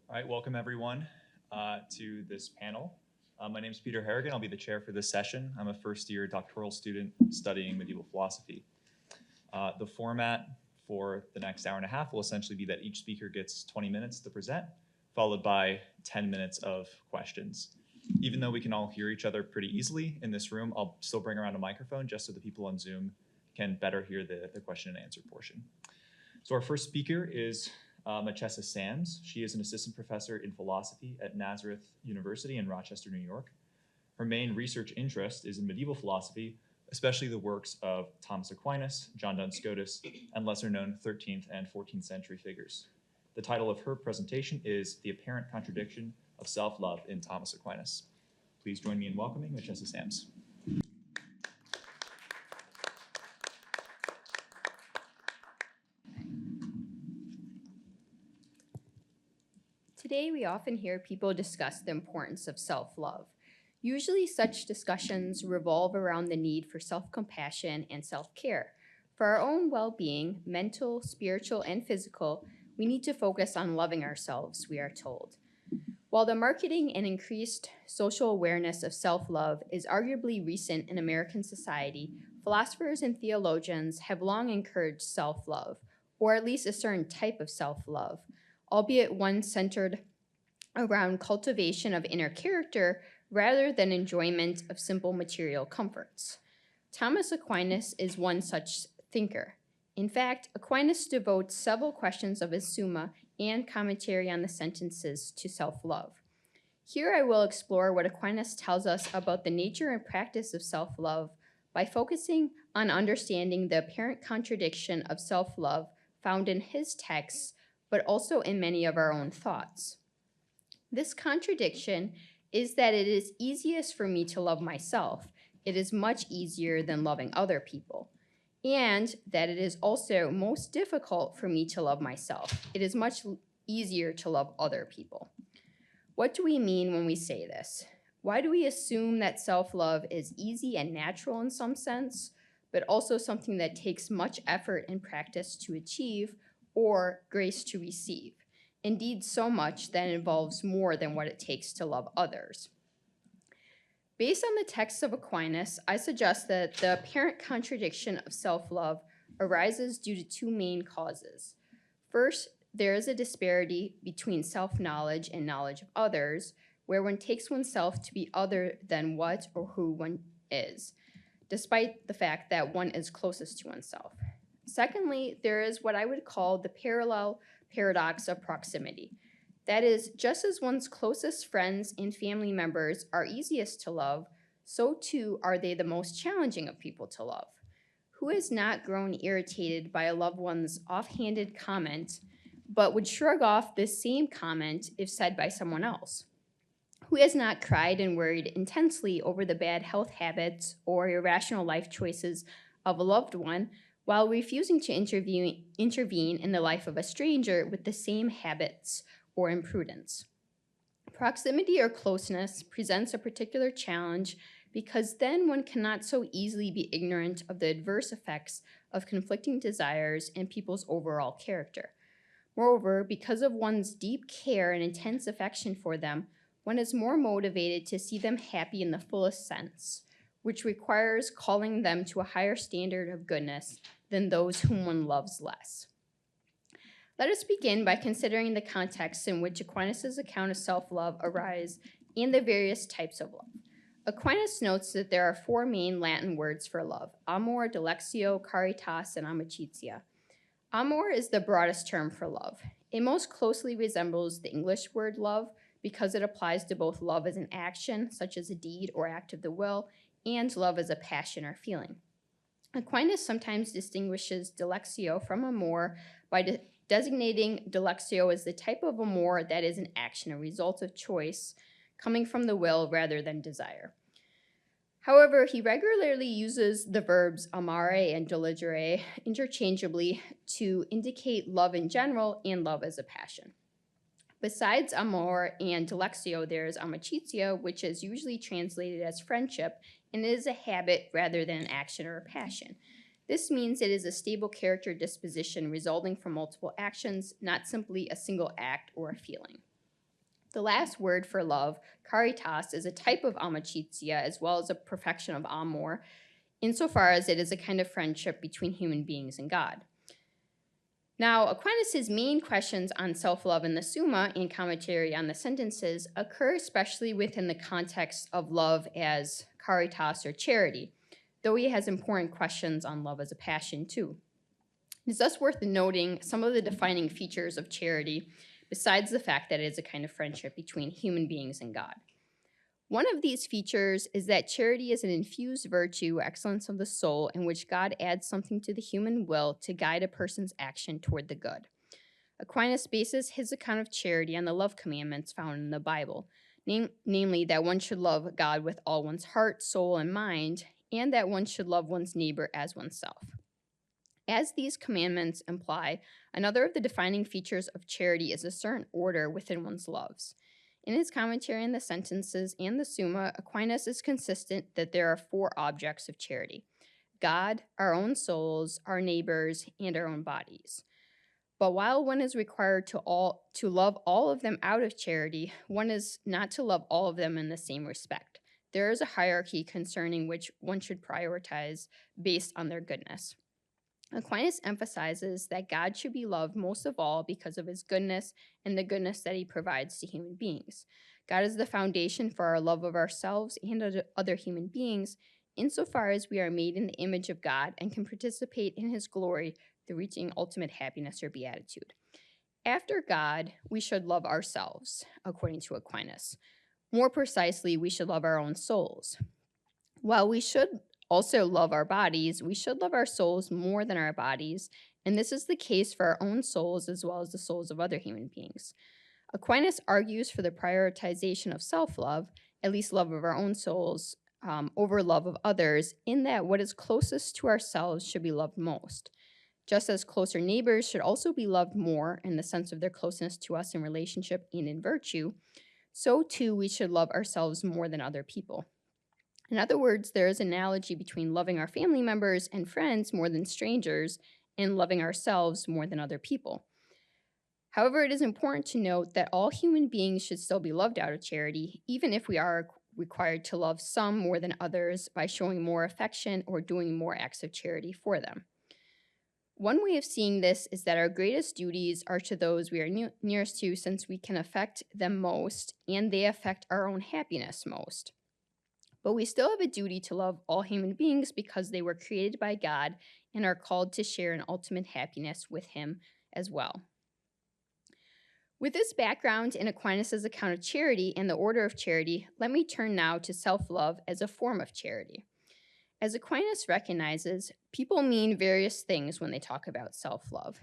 All right, welcome everyone to this panel. My name is Peter Harrigan. I'll be the chair for this session. I'm a first-year doctoral student studying medieval philosophy. The format for the next hour and a half will essentially be that each speaker gets 20 minutes to present, followed by 10 minutes of questions. Even though we can all hear each other pretty easily in this room, I'll still bring around a microphone just so the people on Zoom can better hear the question and answer portion. So our first speaker is Machessa Samz. She is an assistant professor in philosophy at Nazareth University in Rochester, New York. Her main research interest is in medieval philosophy, especially the works of Thomas Aquinas, John Duns Scotus, and lesser-known 13th and 14th century figures. The title of her presentation is The Apparent Contradiction of Self-Love in Thomas Aquinas. Please join me in welcoming Machessa Samz. Today, we often hear people discuss the importance of self-love. Usually, such discussions revolve around the need for self-compassion and self-care. For our own well-being, mental, spiritual, and physical, we need to focus on loving ourselves, we are told. While the marketing and increased social awareness of self-love is arguably recent in American society, philosophers and theologians have long encouraged self-love, or at least a certain type of self-love, albeit one centered around cultivation of inner character rather than enjoyment of simple material comforts. Thomas Aquinas is one such thinker. In fact, Aquinas devotes several questions of his Summa and commentary on the sentences to self-love. Here I will explore what Aquinas tells us about the nature and practice of self-love by focusing on understanding the apparent contradiction of self-love found in his texts, but also in many of our own thoughts. This contradiction is that it is easiest for me to love myself. It is much easier than loving other people. And that it is also most difficult for me to love myself. It is much easier to love other people. What do we mean when we say this? Why do we assume that self-love is easy and natural in some sense, but also something that takes much effort and practice to achieve, or grace to receive? Indeed, so much that involves more than what it takes to love others. Based on the texts of Aquinas, I suggest that the apparent contradiction of self-love arises due to two main causes. First, there is a disparity between self-knowledge and knowledge of others, where one takes oneself to be other than what or who one is, despite the fact that one is closest to oneself. Secondly, there is what I would call the parallel paradox of proximity. That is, just as one's closest friends and family members are easiest to love, so too are they the most challenging of people to love. Who has not grown irritated by a loved one's offhanded comment, but would shrug off this same comment if said by someone else? Who has not cried and worried intensely over the bad health habits or irrational life choices of a loved one, while refusing to intervene in the life of a stranger with the same habits or imprudence? Proximity or closeness presents a particular challenge because then one cannot so easily be ignorant of the adverse effects of conflicting desires and people's overall character. Moreover, because of one's deep care and intense affection for them, one is more motivated to see them happy in the fullest sense, which requires calling them to a higher standard of goodness than those whom one loves less. Let us begin by considering the context in which Aquinas' account of self-love arise and the various types of love. Aquinas notes that there are four main Latin words for love: amor, dilexio, caritas, and amicitia. Amor is the broadest term for love. It most closely resembles the English word love because it applies to both love as an action, such as a deed or act of the will, and love as a passion or feeling. Aquinas sometimes distinguishes dilexio from amor by designating dilexio as the type of amor that is an action, a result of choice, coming from the will rather than desire. However, he regularly uses the verbs amare and diligere interchangeably to indicate love in general and love as a passion. Besides amor and dilexio, there is amicitia, which is usually translated as friendship, and it is a habit rather than an action or a passion. This means it is a stable character disposition resulting from multiple actions, not simply a single act or a feeling. The last word for love, caritas, is a type of amicitia as well as a perfection of amor, insofar as it is a kind of friendship between human beings and God. Now, Aquinas' main questions on self-love in the Summa and commentary on the sentences occur especially within the context of love as caritas or charity, though he has important questions on love as a passion too. It is thus worth noting some of the defining features of charity, besides the fact that it is a kind of friendship between human beings and God. One of these features is that charity is an infused virtue, excellence of the soul, in which God adds something to the human will to guide a person's action toward the good. Aquinas bases his account of charity on the love commandments found in the Bible, namely that one should love God with all one's heart, soul, and mind, and that one should love one's neighbor as oneself. As these commandments imply, another of the defining features of charity is a certain order within one's loves. In his commentary on the sentences and the Summa, Aquinas is consistent that there are 4 objects of charity: God, our own souls, our neighbors, and our own bodies. But while one is required to love all of them out of charity, one is not to love all of them in the same respect. There is a hierarchy concerning which one should prioritize based on their goodness. Aquinas emphasizes that God should be loved most of all because of his goodness and the goodness that he provides to human beings. God is the foundation for our love of ourselves and other human beings, insofar as we are made in the image of God and can participate in his glory through reaching ultimate happiness or beatitude. After God, we should love ourselves, according to Aquinas. More precisely, we should love our own souls. While we should also love our bodies, we should love our souls more than our bodies, and this is the case for our own souls as well as the souls of other human beings. Aquinas argues for the prioritization of self-love, at least love of our own souls, over love of others, in that what is closest to ourselves should be loved most. Just as closer neighbors should also be loved more in the sense of their closeness to us in relationship and in virtue, so too we should love ourselves more than other people. In other words, there is an analogy between loving our family members and friends more than strangers and loving ourselves more than other people. However, it is important to note that all human beings should still be loved out of charity, even if we are required to love some more than others by showing more affection or doing more acts of charity for them. One way of seeing this is that our greatest duties are to those we are nearest to, since we can affect them most and they affect our own happiness most. But we still have a duty to love all human beings because they were created by God and are called to share in ultimate happiness with him as well. With this background in Aquinas' account of charity and the order of charity, let me turn now to self-love as a form of charity. As Aquinas recognizes, people mean various things when they talk about self-love.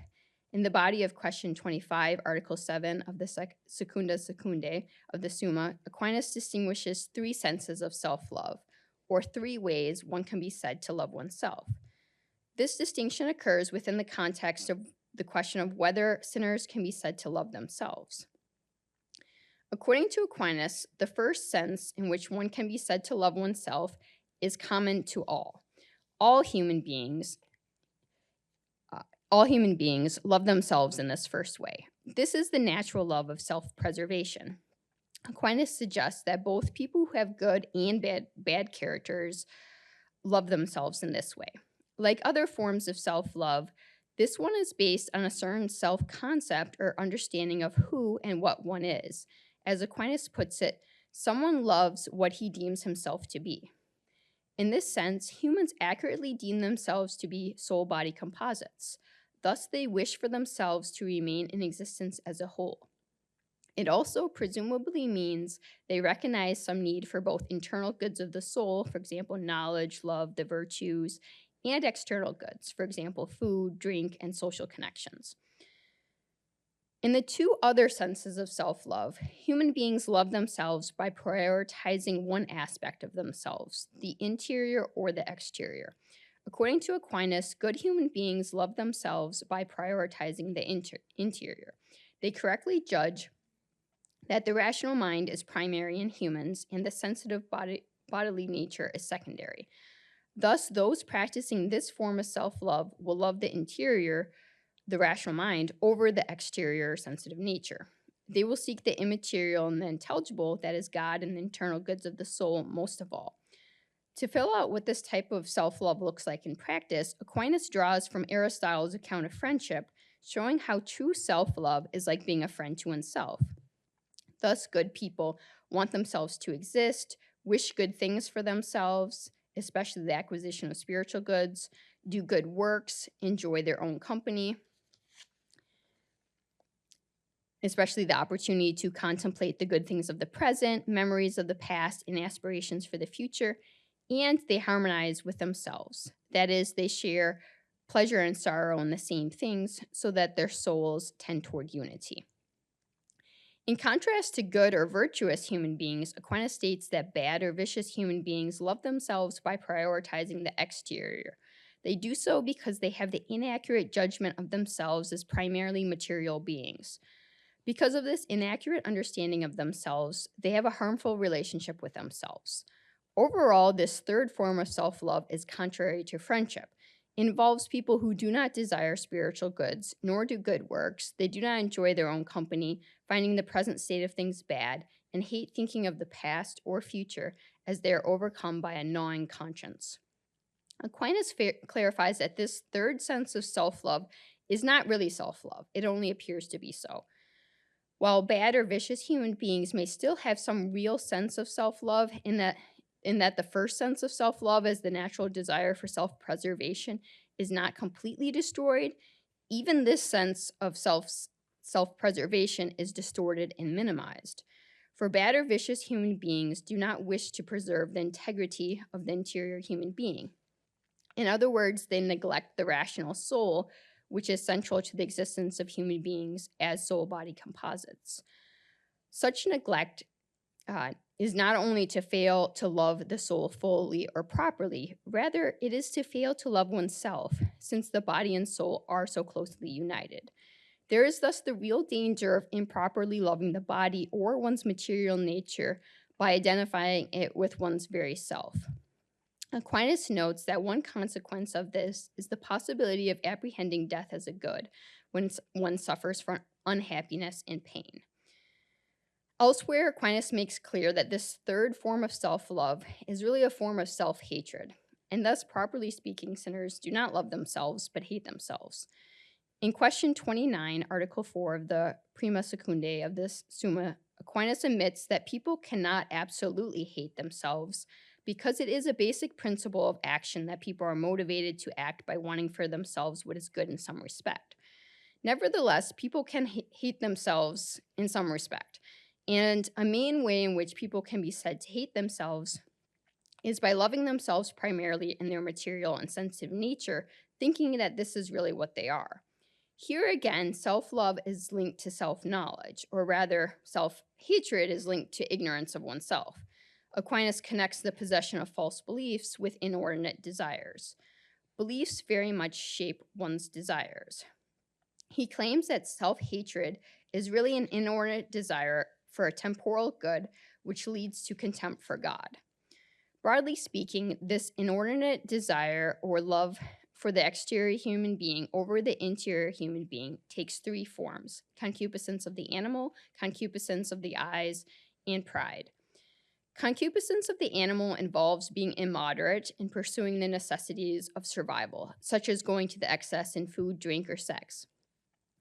In the body of question 25, article 7 of the Secunda Secundae of the Summa, Aquinas distinguishes 3 senses of self-love, or 3 ways one can be said to love oneself. This distinction occurs within the context of the question of whether sinners can be said to love themselves. According to Aquinas, the first sense in which one can be said to love oneself is common to all. All human beings love themselves in this first way. This is the natural love of self-preservation. Aquinas suggests that both people who have good and bad characters love themselves in this way. Like other forms of self-love, this one is based on a certain self-concept or understanding of who and what one is. As Aquinas puts it, someone loves what he deems himself to be. In this sense, humans accurately deem themselves to be soul-body composites. Thus, they wish for themselves to remain in existence as a whole. It also presumably means they recognize some need for both internal goods of the soul, for example, knowledge, love, the virtues, and external goods, for example, food, drink, and social connections. In the 2 other senses of self-love, human beings love themselves by prioritizing one aspect of themselves, the interior or the exterior. According to Aquinas, good human beings love themselves by prioritizing the interior. They correctly judge that the rational mind is primary in humans and the sensitive bodily nature is secondary. Thus, those practicing this form of self-love will love the interior, the rational mind, over the exterior sensitive nature. They will seek the immaterial and the intelligible, that is God and the internal goods of the soul most of all. To fill out what this type of self-love looks like in practice, Aquinas draws from Aristotle's account of friendship, showing how true self-love is like being a friend to oneself. Thus, good people want themselves to exist, wish good things for themselves, especially the acquisition of spiritual goods, do good works, enjoy their own company, especially the opportunity to contemplate the good things of the present, memories of the past, and aspirations for the future, and they harmonize with themselves. That is, they share pleasure and sorrow in the same things so that their souls tend toward unity. In contrast to good or virtuous human beings, Aquinas states that bad or vicious human beings love themselves by prioritizing the exterior. They do so because they have the inaccurate judgment of themselves as primarily material beings. Because of this inaccurate understanding of themselves, they have a harmful relationship with themselves. Overall, this third form of self-love is contrary to friendship. It involves people who do not desire spiritual goods, nor do good works. They do not enjoy their own company, finding the present state of things bad, and hate thinking of the past or future as they are overcome by a gnawing conscience. Aquinas clarifies that this third sense of self-love is not really self-love. It only appears to be so. While bad or vicious human beings may still have some real sense of self-love in that the first sense of self-love as the natural desire for self-preservation is not completely destroyed, even this sense of self-preservation is distorted and minimized. For bad or vicious human beings do not wish to preserve the integrity of the interior human being. In other words, they neglect the rational soul, which is central to the existence of human beings as soul-body composites. Such neglect is not only to fail to love the soul fully or properly, rather it is to fail to love oneself, since the body and soul are so closely united. There is thus the real danger of improperly loving the body or one's material nature by identifying it with one's very self. Aquinas notes that one consequence of this is the possibility of apprehending death as a good when one suffers from unhappiness and pain. Elsewhere, Aquinas makes clear that this third form of self-love is really a form of self-hatred, and thus, properly speaking, sinners do not love themselves but hate themselves. In question 29, Article 4 of the Prima Secundae of this Summa, Aquinas admits that people cannot absolutely hate themselves because it is a basic principle of action that people are motivated to act by wanting for themselves what is good in some respect. Nevertheless, people can hate themselves in some respect. And a main way in which people can be said to hate themselves is by loving themselves primarily in their material and sensitive nature, thinking that this is really what they are. Here again, self-love is linked to self-knowledge, or rather, self-hatred is linked to ignorance of oneself. Aquinas connects the possession of false beliefs with inordinate desires. Beliefs very much shape one's desires. He claims that self-hatred is really an inordinate desire for a temporal good, which leads to contempt for God. Broadly speaking, this inordinate desire or love for the exterior human being over the interior human being takes three forms: concupiscence of the animal, concupiscence of the eyes, and pride. Concupiscence of the animal involves being immoderate in pursuing the necessities of survival, such as going to the excess in food, drink, or sex.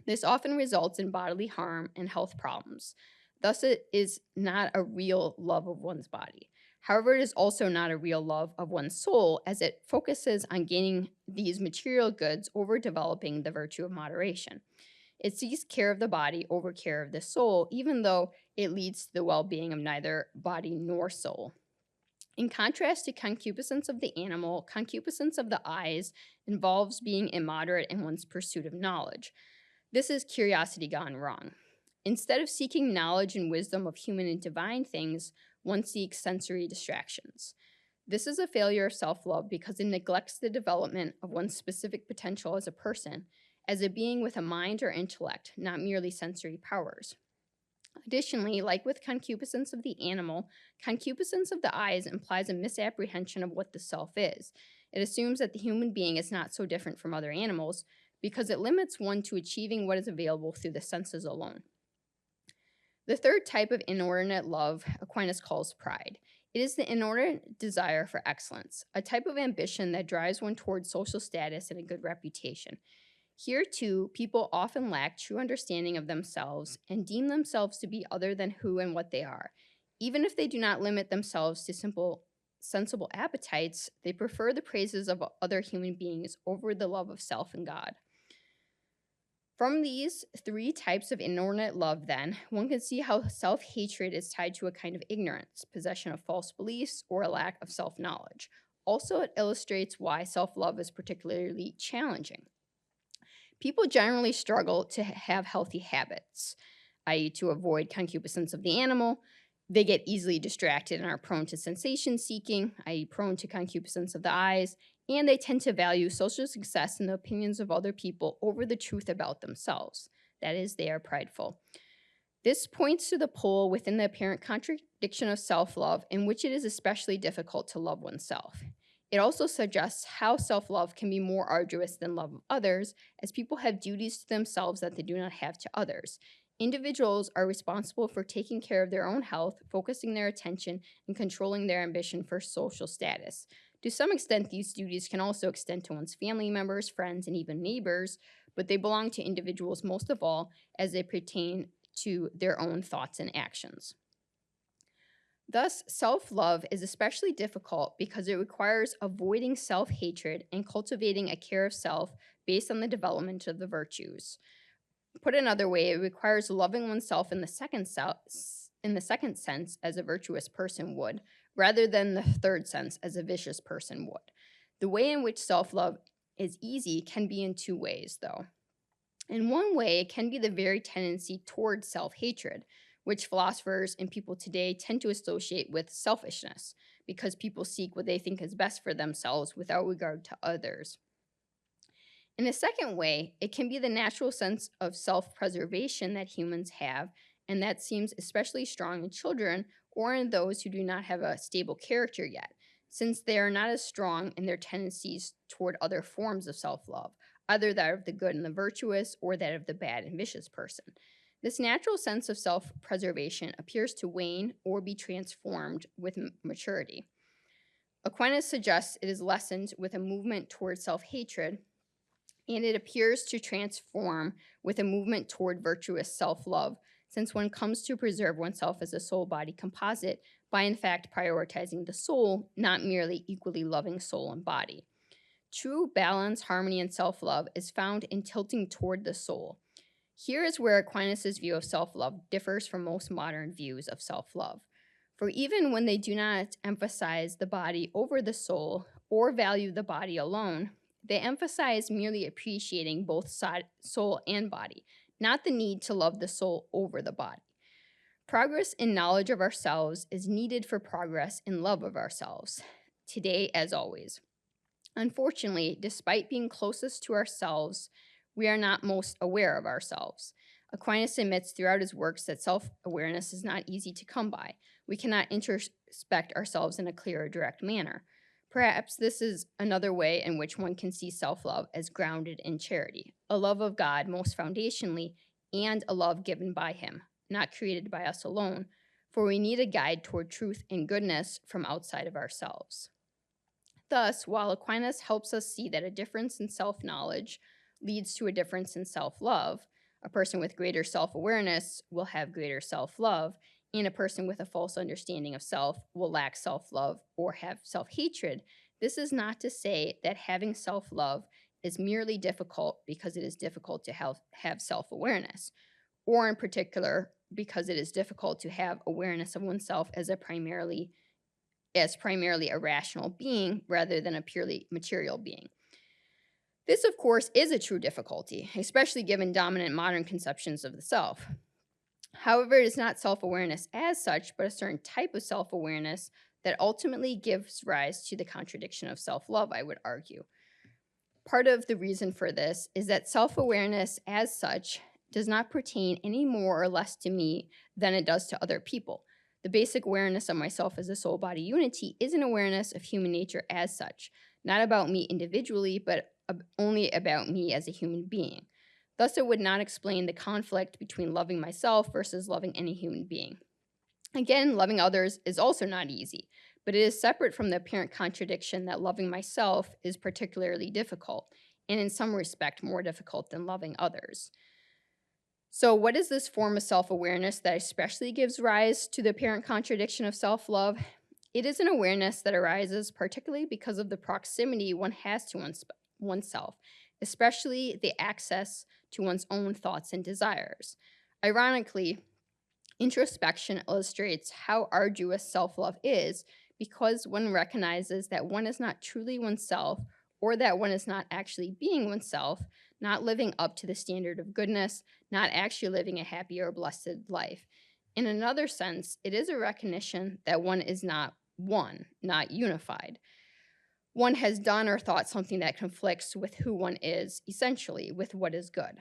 This often results in bodily harm and health problems. Thus, it is not a real love of one's body. However, it is also not a real love of one's soul, as it focuses on gaining these material goods over developing the virtue of moderation. It seeks care of the body over care of the soul, even though it leads to the well-being of neither body nor soul. In contrast to concupiscence of the animal, concupiscence of the eyes involves being immoderate in one's pursuit of knowledge. This is curiosity gone wrong. Instead of seeking knowledge and wisdom of human and divine things, one seeks sensory distractions. This is a failure of self-love because it neglects the development of one's specific potential as a person, as a being with a mind or intellect, not merely sensory powers. Additionally, like with concupiscence of the animal, concupiscence of the eyes implies a misapprehension of what the self is. It assumes that the human being is not so different from other animals because it limits one to achieving what is available through the senses alone. The third type of inordinate love Aquinas calls pride. It is the inordinate desire for excellence, a type of ambition that drives one towards social status and a good reputation. Here, too, people often lack true understanding of themselves and deem themselves to be other than who and what they are. Even if they do not limit themselves to simple, sensible appetites, they prefer the praises of other human beings over the love of self and God. From these three types of inordinate love, then, one can see how self-hatred is tied to a kind of ignorance, possession of false beliefs, or a lack of self-knowledge. Also, it illustrates why self-love is particularly challenging. People generally struggle to have healthy habits, i.e., to avoid concupiscence of the animal. They get easily distracted and are prone to sensation seeking, i.e., prone to concupiscence of the eyes, and they tend to value social success and the opinions of other people over the truth about themselves. That is, they are prideful. This points to the pole within the apparent contradiction of self-love, in which it is especially difficult to love oneself. It also suggests how self-love can be more arduous than love of others, as people have duties to themselves that they do not have to others. Individuals are responsible for taking care of their own health, focusing their attention, and controlling their ambition for social status. To some extent, these duties can also extend to one's family members, friends, and even neighbors, but they belong to individuals most of all as they pertain to their own thoughts and actions. Thus, self-love is especially difficult because it requires avoiding self-hatred and cultivating a care of self based on the development of the virtues. Put another way, it requires loving oneself in the second sense as a virtuous person would, rather than the third sense as a vicious person would. The way in which self-love is easy can be in two ways, though. In one way, it can be the very tendency towards self-hatred, which philosophers and people today tend to associate with selfishness, because people seek what they think is best for themselves without regard to others. In a second way, it can be the natural sense of self-preservation that humans have, and that seems especially strong in children or in those who do not have a stable character yet, since they are not as strong in their tendencies toward other forms of self-love, either that of the good and the virtuous or that of the bad and vicious person. This natural sense of self-preservation appears to wane or be transformed with maturity. Aquinas suggests it is lessened with a movement toward self-hatred, and it appears to transform with a movement toward virtuous self-love, since one comes to preserve oneself as a soul-body composite by in fact prioritizing the soul, not merely equally loving soul and body. True balance, harmony, and self-love is found in tilting toward the soul. Here is where Aquinas' view of self-love differs from most modern views of self-love. For even when they do not emphasize the body over the soul or value the body alone, they emphasize merely appreciating both soul and body, not the need to love the soul over the body. Progress in knowledge of ourselves is needed for progress in love of ourselves, today as always. Unfortunately, despite being closest to ourselves, we are not most aware of ourselves. Aquinas admits throughout his works that self-awareness is not easy to come by. We cannot introspect ourselves in a clear or direct manner. Perhaps this is another way in which one can see self-love as grounded in charity, a love of God most foundationally, and a love given by him, not created by us alone, for we need a guide toward truth and goodness from outside of ourselves. Thus, while Aquinas helps us see that a difference in self-knowledge leads to a difference in self-love, a person with greater self-awareness will have greater self-love, and a person with a false understanding of self will lack self-love or have self-hatred. This is not to say that having self-love is merely difficult because it is difficult to have self-awareness, or in particular because it is difficult to have awareness of oneself as primarily a rational being rather than a purely material being. This, of course, is a true difficulty, especially given dominant modern conceptions of the self. However, it is not self-awareness as such, but a certain type of self-awareness that ultimately gives rise to the contradiction of self-love, I would argue. Part of the reason for this is that self-awareness as such does not pertain any more or less to me than it does to other people. The basic awareness of myself as a soul-body unity is an awareness of human nature as such, not about me individually, but only about me as a human being. Thus, it would not explain the conflict between loving myself versus loving any human being. Again, loving others is also not easy, but it is separate from the apparent contradiction that loving myself is particularly difficult, and in some respect more difficult than loving others. So what is this form of self-awareness that especially gives rise to the apparent contradiction of self-love? It is an awareness that arises particularly because of the proximity one has to oneself, especially the access to one's own thoughts and desires. Ironically, introspection illustrates how arduous self-love is because one recognizes that one is not truly oneself, or that one is not actually being oneself, not living up to the standard of goodness, not actually living a happy or blessed life. In another sense, it is a recognition that one is not one, not unified. One has done or thought something that conflicts with who one is, essentially, with what is good.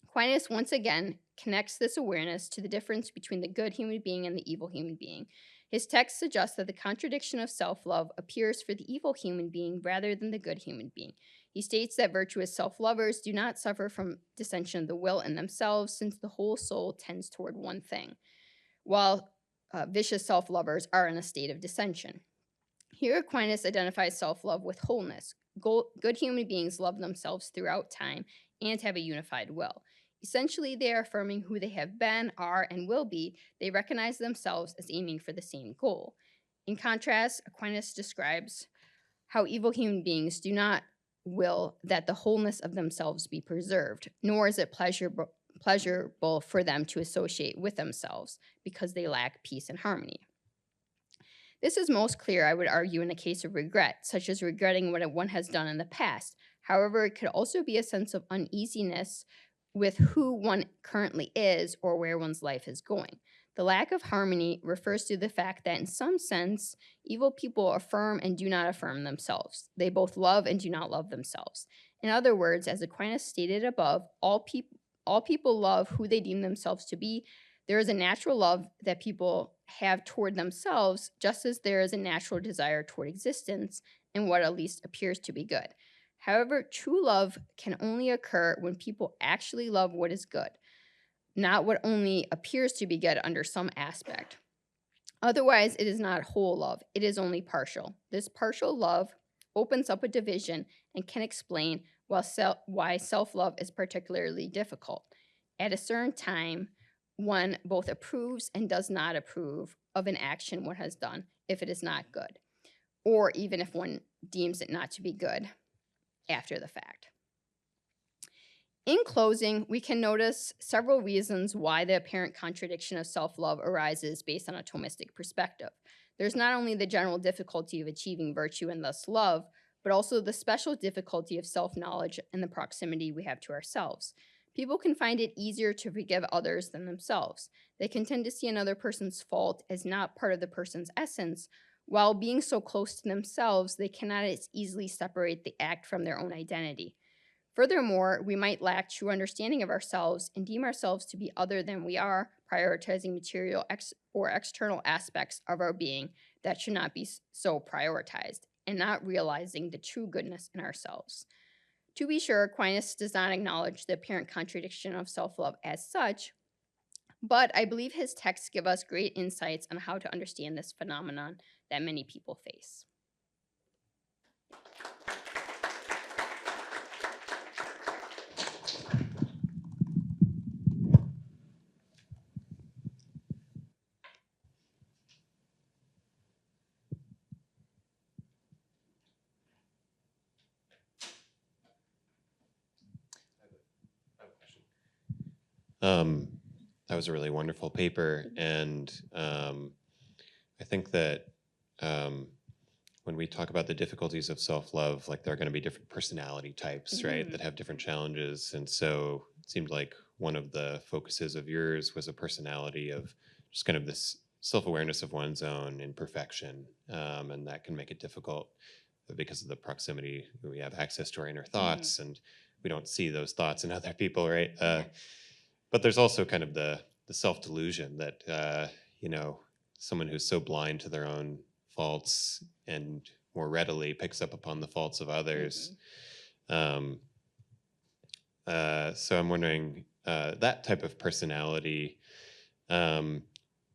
Aquinas once again connects this awareness to the difference between the good human being and the evil human being. His text suggests that the contradiction of self-love appears for the evil human being rather than the good human being. He states that virtuous self-lovers do not suffer from dissension of the will in themselves, since the whole soul tends toward one thing, while vicious self-lovers are in a state of dissension. Here, Aquinas identifies self-love with wholeness. Good human beings love themselves throughout time and have a unified will. Essentially, they are affirming who they have been, are, and will be. They recognize themselves as aiming for the same goal. In contrast, Aquinas describes how evil human beings do not will that the wholeness of themselves be preserved, nor is it pleasurable for them to associate with themselves because they lack peace and harmony. This is most clear, I would argue, in a case of regret, such as regretting what one has done in the past. However, it could also be a sense of uneasiness with who one currently is or where one's life is going. The lack of harmony refers to the fact that in some sense, evil people affirm and do not affirm themselves. They both love and do not love themselves. In other words, as Aquinas stated above, all people love who they deem themselves to be. There is a natural love that people have toward themselves, just as there is a natural desire toward existence and what at least appears to be good. However, true love can only occur when people actually love what is good, not what only appears to be good under some aspect. Otherwise, it is not whole love, it is only partial. This partial love opens up a division and can explain why self-love is particularly difficult. At a certain time, one both approves and does not approve of an action one has done if it is not good, or even if one deems it not to be good after the fact. In closing, we can notice several reasons why the apparent contradiction of self-love arises based on a Thomistic perspective. There's not only the general difficulty of achieving virtue and thus love, but also the special difficulty of self-knowledge and the proximity we have to ourselves. People can find it easier to forgive others than themselves. They can tend to see another person's fault as not part of the person's essence. While being so close to themselves, they cannot as easily separate the act from their own identity. Furthermore, we might lack true understanding of ourselves and deem ourselves to be other than we are, prioritizing material or external aspects of our being that should not be so prioritized, and not realizing the true goodness in ourselves. To be sure, Aquinas does not acknowledge the apparent contradiction of self-love as such, but I believe his texts give us great insights on how to understand this phenomenon that many people face. That was a really wonderful paper, and I think that when we talk about the difficulties of self-love, like there are going to be different personality types, right, that have different challenges, and so it seemed like one of the focuses of yours was a personality of just kind of this self-awareness of one's own imperfection, and that can make it difficult because of the proximity. We have access to our inner thoughts, and we don't see those thoughts in other people, right? But there's also kind of the self-delusion that, someone who's so blind to their own faults and more readily picks up upon the faults of others. So I'm wondering, that type of personality, do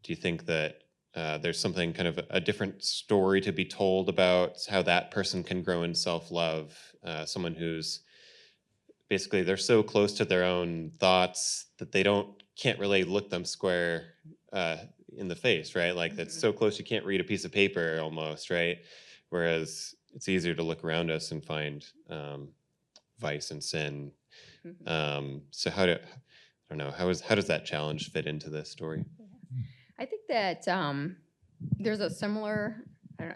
you think that there's something kind of a different story to be told about how that person can grow in self-love? Someone who's basically they're so close to their own thoughts that they can't really look them square in the face, right? Like that's so close you can't read a piece of paper almost, right? Whereas it's easier to look around us and find vice and sin. So I don't know, how does that challenge fit into this story? I think that there's a similar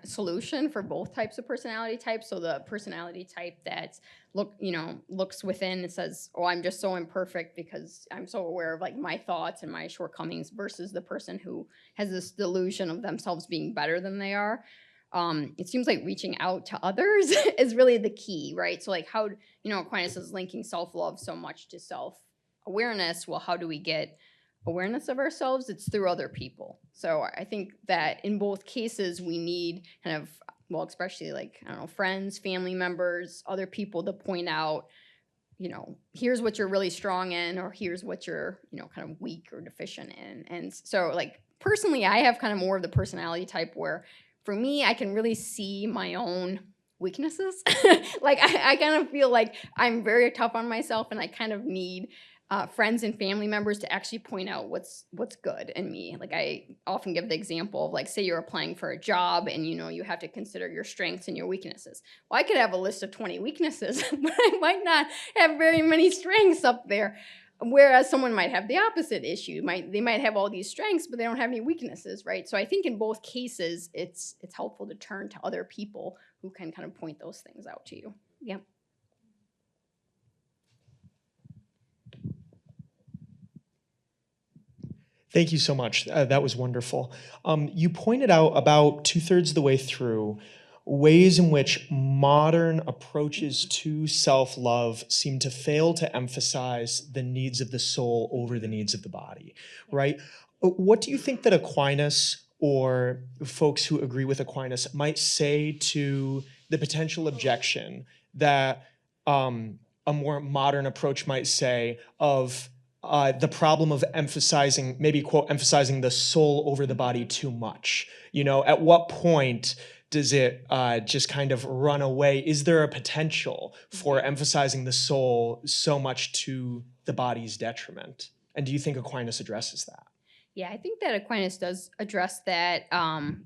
solution for both types of personality types. So the personality type that looks within and says, "Oh, I'm just so imperfect because I'm so aware of like my thoughts and my shortcomings," versus the person who has this delusion of themselves being better than they are. It seems like reaching out to others is really the key, right? So like how Aquinas is linking self-love so much to self-awareness. Well, how do we get awareness of ourselves? It's through other people. So I think that in both cases we need kind of, well, especially like, I don't know, friends, family members, other people to point out, here's what you're really strong in, or here's what you're, kind of weak or deficient in. And so like personally, I have kind of more of the personality type where for me, I can really see my own weaknesses. Like I kind of feel like I'm very tough on myself, and I kind of need friends and family members to actually point out what's good in me. Like I often give the example of like, say you're applying for a job and you have to consider your strengths and your weaknesses. Well, I could have a list of 20 weaknesses, but I might not have very many strengths up there. Whereas someone might have the opposite issue. They might have all these strengths, but they don't have any weaknesses, right? So I think in both cases, it's helpful to turn to other people who can kind of point those things out to you. Yeah. Thank you so much. That was wonderful. You pointed out about 2/3 of the way through ways in which modern approaches to self-love seem to fail to emphasize the needs of the soul over the needs of the body, right? What do you think that Aquinas or folks who agree with Aquinas might say to the potential objection that a more modern approach might say of the problem of emphasizing, maybe quote, emphasizing the soul over the body too much? At what point does it just kind of run away? Is there a potential for emphasizing the soul so much to the body's detriment? And do you think Aquinas addresses that? Yeah, I think that Aquinas does address that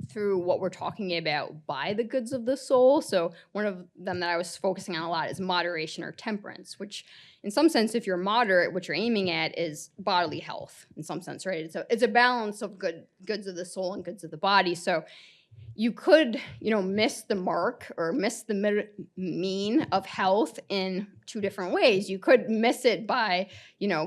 through what we're talking about by the goods of the soul. So one of them that I was focusing on a lot is moderation or temperance, which in some sense, if you're moderate, what you're aiming at is bodily health in some sense, right? It's a balance of goods of the soul and goods of the body. So you could, miss the mark or miss the mean of health in two different ways. You could miss it by,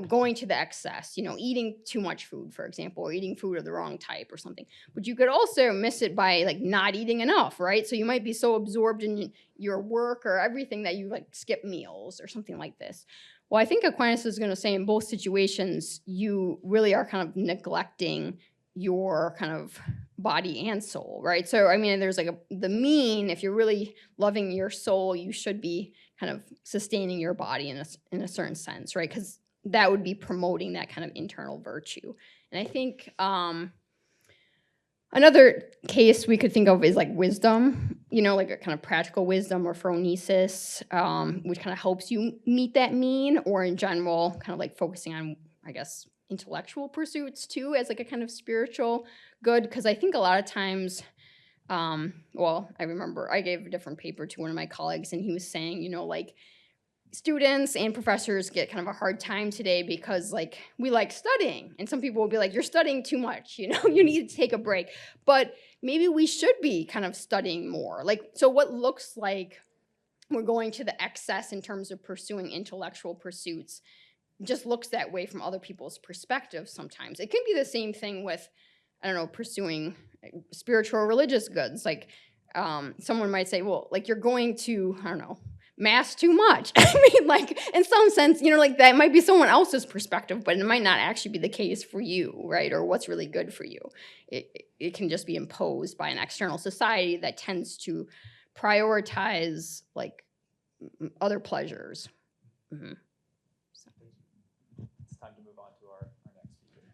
going to the excess, eating too much food, for example, or eating food of the wrong type or something. But you could also miss it by like not eating enough, right? So you might be so absorbed in your work or everything that you like skip meals or something like this. Well, I think Aquinas is going to say in both situations, you really are kind of neglecting your kind of body and soul, right? So, I mean, there's like the mean, if you're really loving your soul, you should be kind of sustaining your body in a certain sense, right? Because that would be promoting that kind of internal virtue. And I think another case we could think of is like wisdom, like a kind of practical wisdom or phronesis, which kind of helps you meet that mean, or in general, kind of like focusing on, I guess, intellectual pursuits too as like a kind of spiritual good. Because I think a lot of times, well, I remember I gave a different paper to one of my colleagues and he was saying, like students and professors get kind of a hard time today because like we like studying, and some people will be like, you're studying too much, you need to take a break. But maybe we should be kind of studying more. Like, so what looks like we're going to the excess in terms of pursuing intellectual pursuits just looks that way from other people's perspectives sometimes. It can be the same thing with, I don't know, pursuing spiritual or religious goods. Like someone might say, well, like you're going to, I don't know, mass too much. I mean, like in some sense, like that might be someone else's perspective, but it might not actually be the case for you, right? Or what's really good for you. It can just be imposed by an external society that tends to prioritize like other pleasures. Mm-hmm. It's time to move on to our next speaker.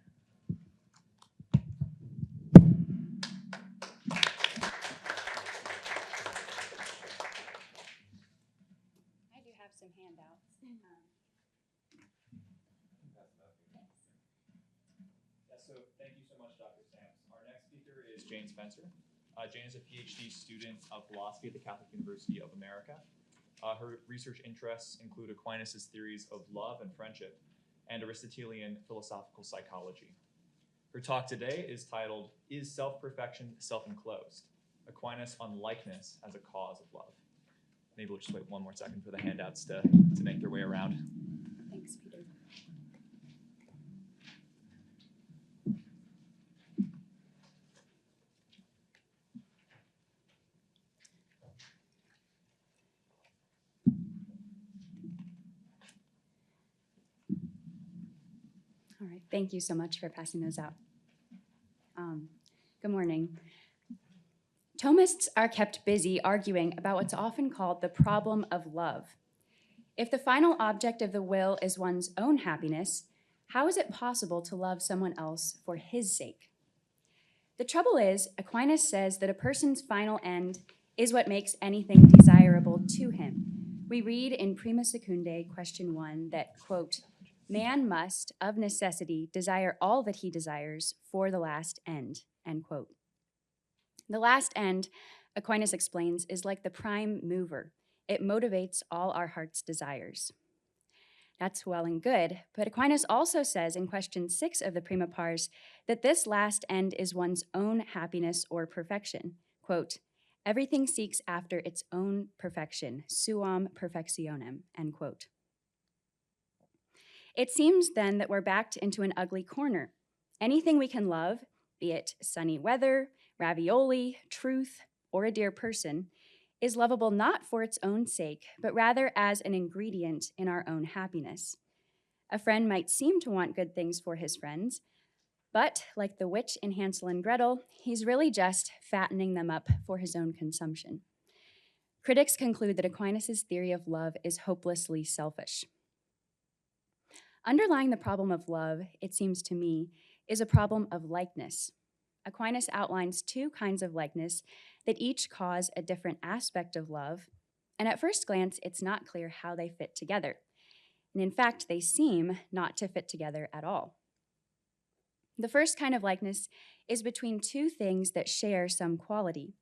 I do have some handouts. So thank you so much, Dr. Samz. Our next speaker is Jane Spencer. Jane is a PhD student of philosophy at the Catholic University of America. Her research interests include Aquinas' theories of love and friendship and Aristotelian philosophical psychology. Her talk today is titled, Is Self-Perfection Self-Enclosed? Aquinas on Likeness as a Cause of Love. Maybe we'll just wait one more second for the handouts to make their way around. Thanks, Peter. All right, thank you so much for passing those out. Good morning. Thomists are kept busy arguing about what's often called the problem of love. If the final object of the will is one's own happiness, how is it possible to love someone else for his sake? The trouble is, Aquinas says that a person's final end is what makes anything desirable to him. We read in Prima Secundae, question 1, that, quote, man must, of necessity, desire all that he desires for the last end, end quote. The last end, Aquinas explains, is like the prime mover. It motivates all our heart's desires. That's well and good, but Aquinas also says in question 6 of the Prima Pars that this last end is one's own happiness or perfection. Quote, everything seeks after its own perfection, suam perfectionem, end quote. It seems then that we're backed into an ugly corner. Anything we can love, be it sunny weather, ravioli, truth, or a dear person, is lovable not for its own sake, but rather as an ingredient in our own happiness. A friend might seem to want good things for his friends, but like the witch in Hansel and Gretel, he's really just fattening them up for his own consumption. Critics conclude that Aquinas' theory of love is hopelessly selfish. Underlying the problem of love, it seems to me, is a problem of likeness. Aquinas outlines 2 kinds of likeness that each cause a different aspect of love, and at first glance, it's not clear how they fit together. And in fact, they seem not to fit together at all. The first kind of likeness is between 2 things that share some quality.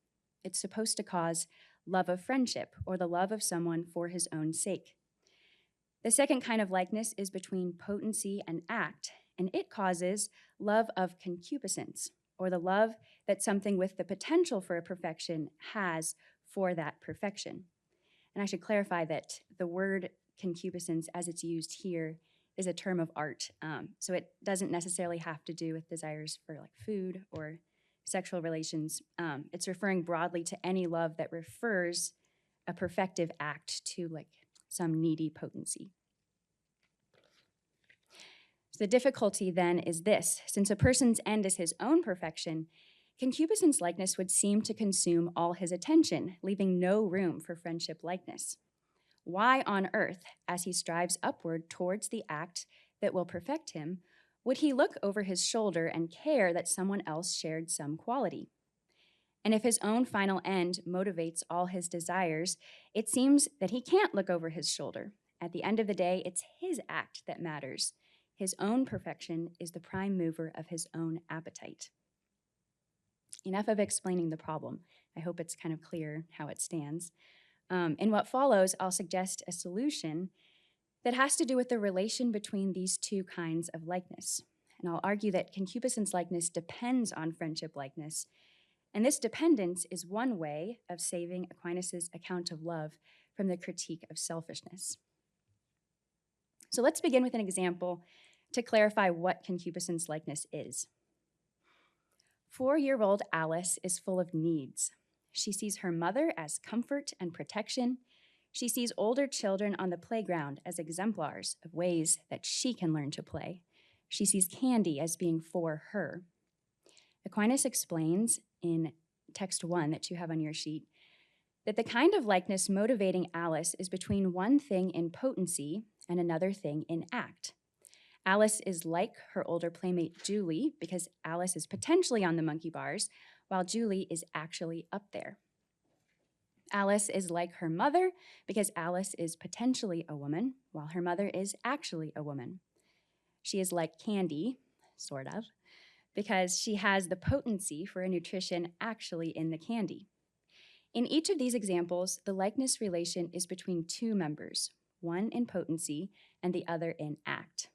It's supposed to cause love of friendship or the love of someone for his own sake. The second kind of likeness is between potency and act, and it causes love of concupiscence, or the love that something with the potential for a perfection has for that perfection. And I should clarify that the word concupiscence, as it's used here, is a term of art. So it doesn't necessarily have to do with desires for like food or sexual relations. It's referring broadly to any love that refers a perfective act to like some needy potency. So the difficulty then is this: since a person's end is his own perfection, concupiscence likeness would seem to consume all his attention, leaving no room for friendship likeness. Why on earth, as he strives upward towards the act that will perfect him, would he look over his shoulder and care that someone else shared some quality? And if his own final end motivates all his desires, it seems that he can't look over his shoulder. At the end of the day, it's his act that matters. His own perfection is the prime mover of his own appetite. Enough of explaining the problem. I hope it's kind of clear how it stands. In what follows, I'll suggest a solution that has to do with the relation between these 2 kinds of likeness. And I'll argue that concupiscence likeness depends on friendship likeness, and this dependence is one way of saving Aquinas' account of love from the critique of selfishness. So let's begin with an example to clarify what concupiscence likeness is. 4-year-old Alice is full of needs. She sees her mother as comfort and protection. She sees older children on the playground as exemplars of ways that she can learn to play. She sees candy as being for her. Aquinas explains in text 1 that you have on your sheet that the kind of likeness motivating Alice is between one thing in potency, and another thing in act. Alice is like her older playmate Julie because Alice is potentially on the monkey bars, while Julie is actually up there. Alice is like her mother because Alice is potentially a woman, while her mother is actually a woman. She is like Candy, sort of, because she has the potency for a nutrition actually in the candy. In each of these examples, the likeness relation is between two members, one in potency and the other in act.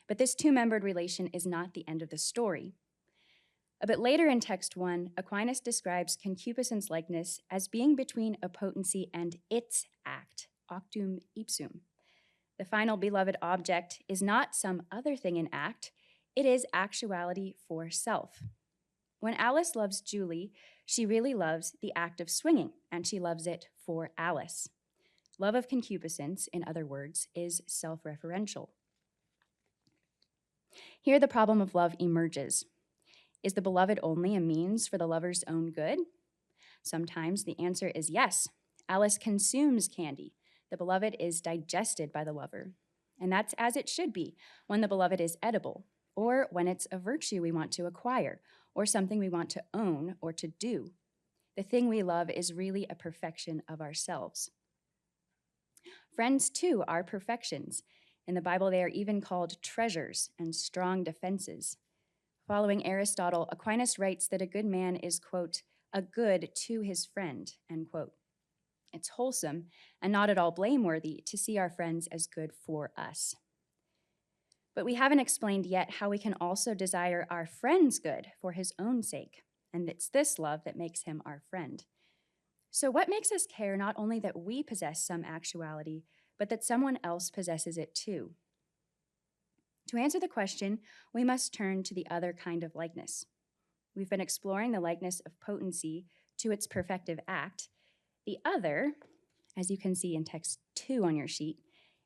But this two-membered relation is not the end of the story. A bit later in text 1, Aquinas describes concupiscence likeness as being between a potency and its act, actum ipsum. The final beloved object is not some other thing in act, it is actuality for self. When Alice loves Julie, she really loves the act of swinging, and she loves it for Alice. Love of concupiscence, in other words, is self-referential. Here the problem of love emerges. Is the beloved only a means for the lover's own good? Sometimes the answer is yes. Alice consumes candy. The beloved is digested by the lover. And that's as it should be when the beloved is edible, or when it's a virtue we want to acquire, or something we want to own or to do. The thing we love is really a perfection of ourselves. Friends, too, are perfections. In the Bible, they are even called treasures and strong defenses. Following Aristotle, Aquinas writes that a good man is, quote, a good to his friend, end quote. It's wholesome and not at all blameworthy to see our friends as good for us. But we haven't explained yet how we can also desire our friend's good for his own sake, and it's this love that makes him our friend. So what makes us care not only that we possess some actuality, but that someone else possesses it too? To answer the question, we must turn to the other kind of likeness. We've been exploring the likeness of potency to its perfective act. The other, as you can see in text 2 on your sheet,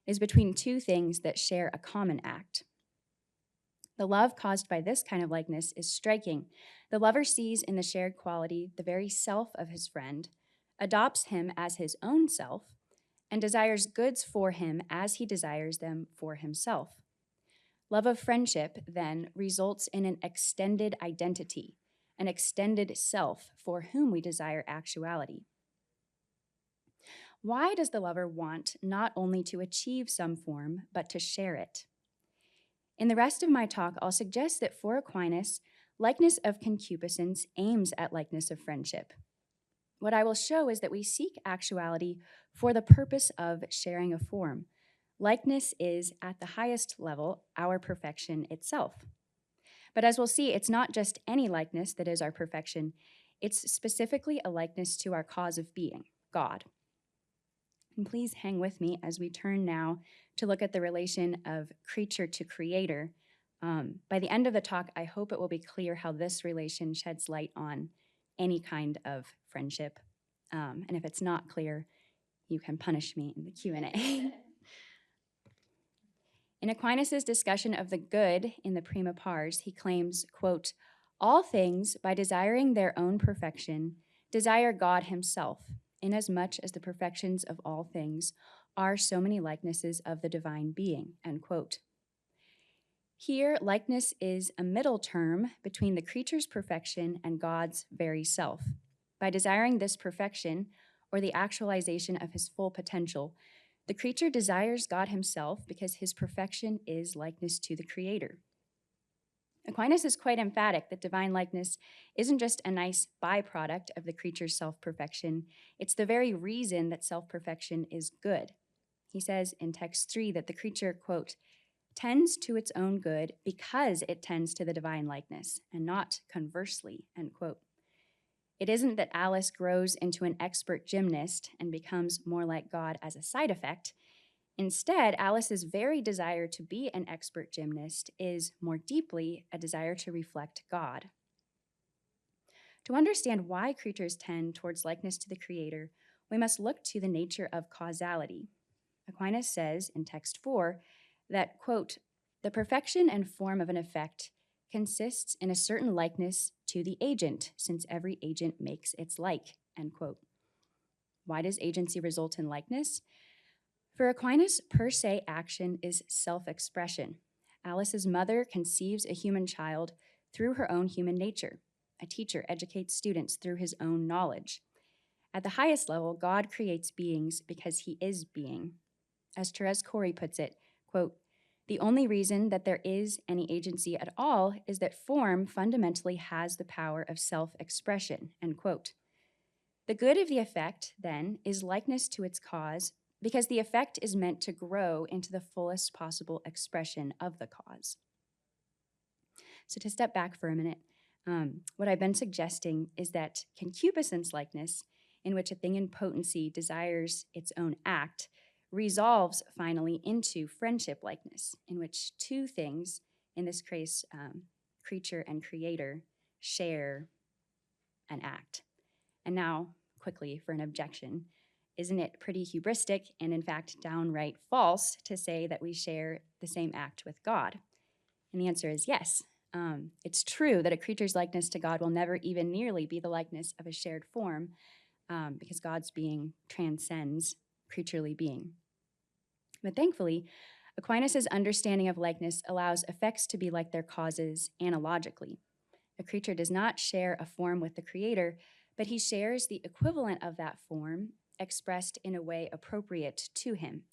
is between two things that share a common act. The love caused by this kind of likeness is striking. The lover sees in the shared quality the very self of his friend, adopts him as his own self, and desires goods for him as he desires them for himself. Love of friendship, then, results in an extended identity, an extended self for whom we desire actuality. Why does the lover want not only to achieve some form, but to share it? In the rest of my talk, I'll suggest that for Aquinas, likeness of concupiscence aims at likeness of friendship. What I will show is that we seek actuality for the purpose of sharing a form. Likeness is, at the highest level, our perfection itself. But as we'll see, it's not just any likeness that is our perfection. It's specifically a likeness to our cause of being, God. And please hang with me as we turn now to look at the relation of creature to creator. By the end of the talk, I hope it will be clear how this relation sheds light on any kind of friendship. And if it's not clear, you can punish me in the Q&A. In Aquinas' discussion of the good in the Prima Pars, he claims, quote, all things, by desiring their own perfection, desire God himself, inasmuch as the perfections of all things are so many likenesses of the divine being, end quote. Here, likeness is a middle term between the creature's perfection and God's very self. By desiring this perfection, or the actualization of his full potential, the creature desires God himself because his perfection is likeness to the Creator. Aquinas is quite emphatic that divine likeness isn't just a nice byproduct of the creature's self-perfection, it's the very reason that self-perfection is good. He says in text 3 that the creature, quote, tends to its own good because it tends to the divine likeness, and not conversely, end quote. It isn't that Alice grows into an expert gymnast and becomes more like God as a side effect. Instead, Alice's very desire to be an expert gymnast is more deeply a desire to reflect God. To understand why creatures tend towards likeness to the Creator, we must look to the nature of causality. Aquinas says in text 4 that, quote, the perfection and form of an effect consists in a certain likeness to the agent, since every agent makes its like, end quote. Why does agency result in likeness? For Aquinas, per se action is self-expression. Alice's mother conceives a human child through her own human nature. A teacher educates students through his own knowledge. At the highest level, God creates beings because he is being. As Therese Corey puts it, quote, "The only reason that there is any agency at all is that form fundamentally has the power of self-expression," end quote. The good of the effect, then, is likeness to its cause because the effect is meant to grow into the fullest possible expression of the cause. So to step back for a minute, what I've been suggesting is that concupiscence likeness, in which a thing in potency desires its own act, resolves finally into friendship likeness, in which two things, in this case, creature and creator, share an act. And now, quickly, for an objection, isn't it pretty hubristic and in fact downright false to say that we share the same act with God? And the answer is yes. It's true that a creature's likeness to God will never even nearly be the likeness of a shared form, because God's being transcends creaturely being. But thankfully, Aquinas' understanding of likeness allows effects to be like their causes analogically. A creature does not share a form with the creator, but he shares the equivalent of that form expressed in a way appropriate to him.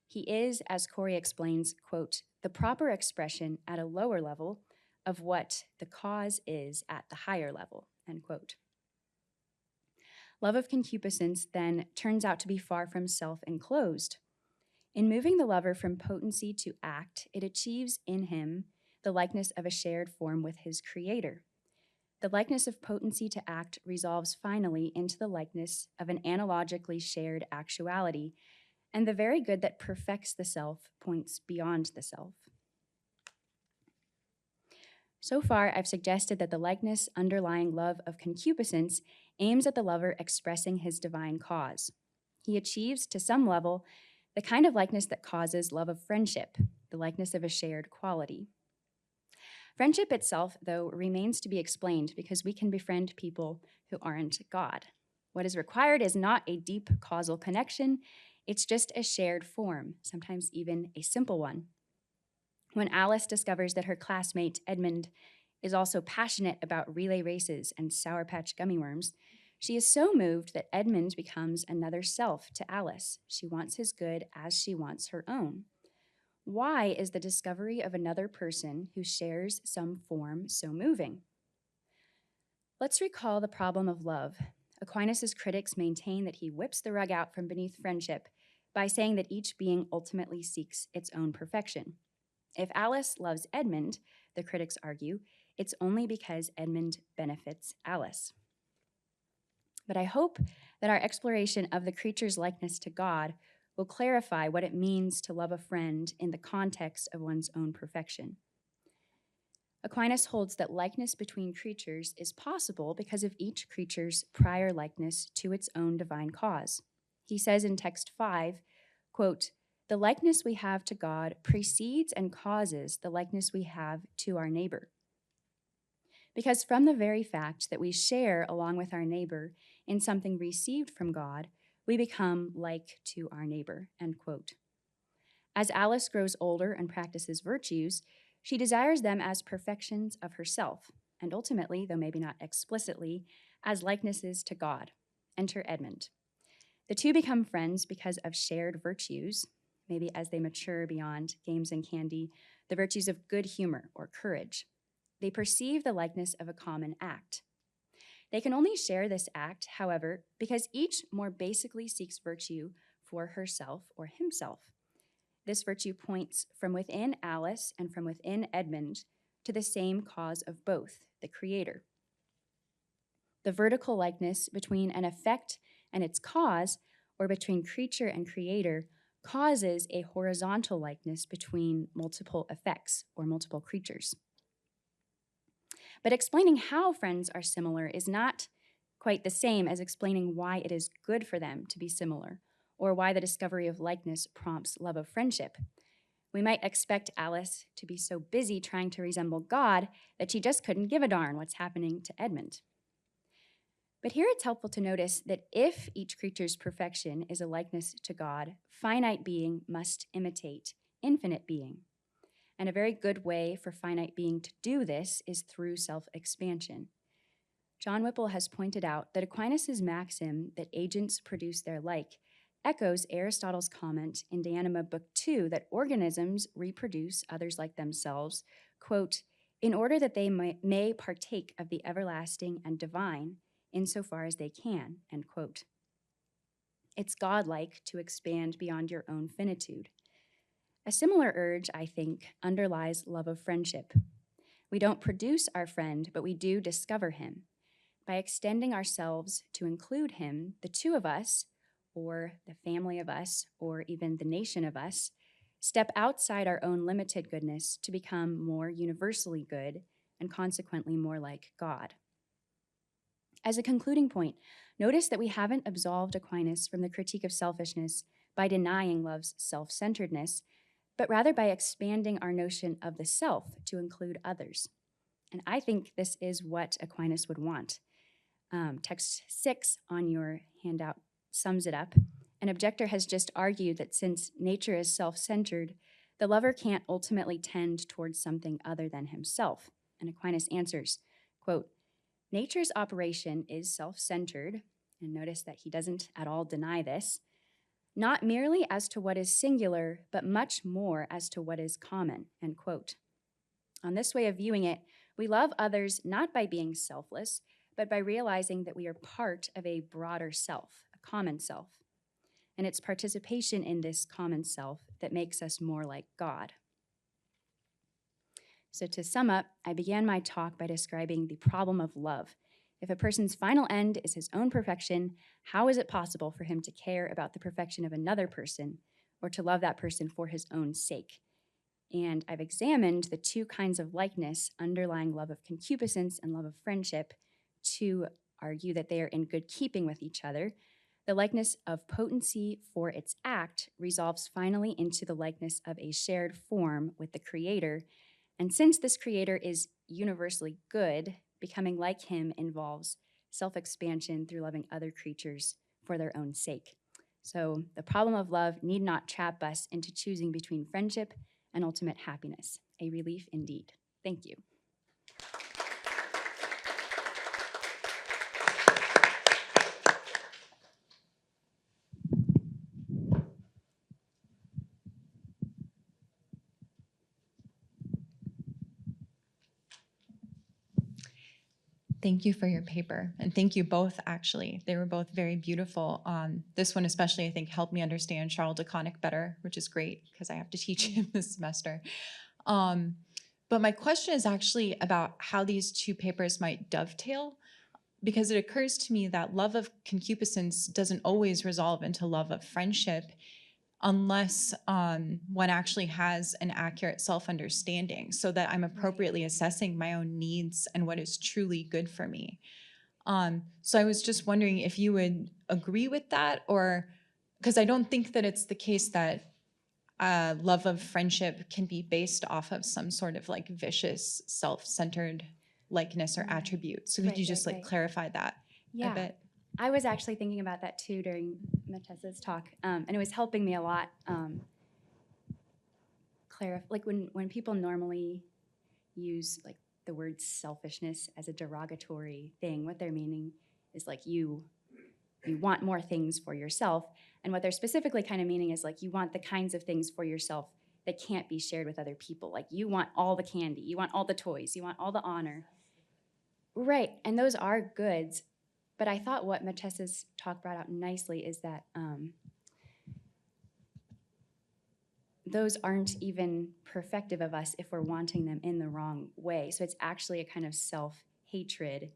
He is, as Corey explains, quote, "the proper expression at a lower level of what the cause is at the higher level," end quote. Love of concupiscence then turns out to be far from self-enclosed. In moving the lover from potency to act, it achieves in him the likeness of a shared form with his creator. The likeness of potency to act resolves finally into the likeness of an analogically shared actuality, and the very good that perfects the self points beyond the self. So far, I've suggested that the likeness underlying love of concupiscence aims at the lover expressing his divine cause. He achieves, to some level, the kind of likeness that causes love of friendship, the likeness of a shared quality. Friendship itself, though, remains to be explained because we can befriend people who aren't God. What is required is not a deep causal connection, it's just a shared form, sometimes even a simple one. When Alice discovers that her classmate, Edmund, is also passionate about relay races and Sour Patch gummy worms, she is so moved that Edmund becomes another self to Alice. She wants his good as she wants her own. Why is the discovery of another person who shares some form so moving? Let's recall the problem of love. Aquinas' critics maintain that he whips the rug out from beneath friendship by saying that each being ultimately seeks its own perfection. If Alice loves Edmund, the critics argue, it's only because Edmund benefits Alice. But I hope that our exploration of the creature's likeness to God will clarify what it means to love a friend in the context of one's own perfection. Aquinas holds that likeness between creatures is possible because of each creature's prior likeness to its own divine cause. He says in text 5, quote, "The likeness we have to God precedes and causes the likeness we have to our neighbor. Because from the very fact that we share along with our neighbor in something received from God, we become like to our neighbor," end quote. As Alice grows older and practices virtues, she desires them as perfections of herself, and ultimately, though maybe not explicitly, as likenesses to God. Enter Edmund. The two become friends because of shared virtues, maybe as they mature beyond games and candy, the virtues of good humor or courage. They perceive the likeness of a common act. They can only share this act, however, because each more basically seeks virtue for herself or himself. This virtue points from within Alice and from within Edmund to the same cause of both, the creator. The vertical likeness between an effect and its cause, or between creature and creator, causes a horizontal likeness between multiple effects or multiple creatures. But explaining how friends are similar is not quite the same as explaining why it is good for them to be similar, or why the discovery of likeness prompts love of friendship. We might expect Alice to be so busy trying to resemble God that she just couldn't give a darn what's happening to Edmund. But here it's helpful to notice that if each creature's perfection is a likeness to God, finite being must imitate infinite being. And a very good way for finite being to do this is through self-expansion. John Whipple has pointed out that Aquinas' maxim that agents produce their like echoes Aristotle's comment in De Anima Book 2 that organisms reproduce others like themselves, quote, in order that they may partake of the everlasting and divine insofar as they can, end quote. It's godlike to expand beyond your own finitude. A similar urge, I think, underlies love of friendship. We don't produce our friend, but we do discover him. By extending ourselves to include him, the two of us, or the family of us, or even the nation of us, step outside our own limited goodness to become more universally good and consequently more like God. As a concluding point, notice that we haven't absolved Aquinas from the critique of selfishness by denying love's self-centeredness, but rather by expanding our notion of the self to include others. And I think this is what Aquinas would want. Text 6 on your handout sums it up. An objector has just argued that since nature is self-centered, the lover can't ultimately tend towards something other than himself. And Aquinas answers, quote, nature's operation is self-centered, and notice that he doesn't at all deny this, not merely as to what is singular, but much more as to what is common, end quote. On this way of viewing it, we love others not by being selfless, but by realizing that we are part of a broader self, a common self. And it's participation in this common self that makes us more like God. So to sum up, I began my talk by describing the problem of love. If a person's final end is his own perfection, how is it possible for him to care about the perfection of another person or to love that person for his own sake? And I've examined the two kinds of likeness underlying love of concupiscence and love of friendship to argue that they are in good keeping with each other. The likeness of potency for its act resolves finally into the likeness of a shared form with the Creator. And since this Creator is universally good, becoming like him involves self-expansion through loving other creatures for their own sake. So the problem of love need not trap us into choosing between friendship and ultimate happiness. A relief indeed. Thank you. Thank you for your paper, and thank you both, actually. They were both very beautiful. This one especially, I think, helped me understand Charles de Connick better, which is great because I have to teach him this semester. But my question is actually about how these two papers might dovetail, because it occurs to me that love of concupiscence doesn't always resolve into love of friendship unless one actually has an accurate self-understanding so that I'm appropriately assessing my own needs and what is truly good for me. So I was just wondering if you would agree with that, or because I don't think that it's the case that love of friendship can be based off of some sort of like vicious self-centered likeness or attribute. So could you just clarify that a bit? I was actually thinking about that too during Machessa's talk, and it was helping me a lot clarify. Like when people normally use like the word selfishness as a derogatory thing, what they're meaning is like you want more things for yourself, and what they're specifically kind of meaning is like you want the kinds of things for yourself that can't be shared with other people. Like you want all the candy, you want all the toys, you want all the honor. Right, and those are goods. But I thought what Machessa's talk brought out nicely is that those aren't even perfective of us if we're wanting them in the wrong way. So it's actually a kind of self-hatred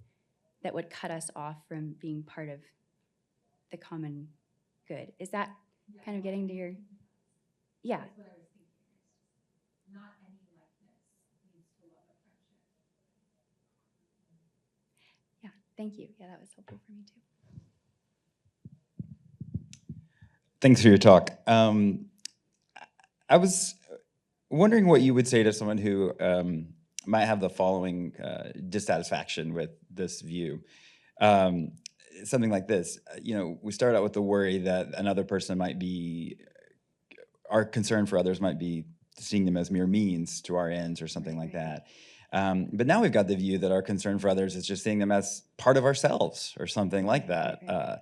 that would cut us off from being part of the common good. Is that kind of getting to your... Yeah. That's what I was thinking. Not any likeness leads to love of friendship. Yeah, thank you. Yeah, that was helpful for me too. Thanks for your talk. I was wondering what you would say to someone who might have the following dissatisfaction with this view. something like this. We start out with the worry that another person might be, our concern for others might be seeing them as mere means to our ends or something like that. But now we've got the view that our concern for others is just seeing them as part of ourselves or something like that.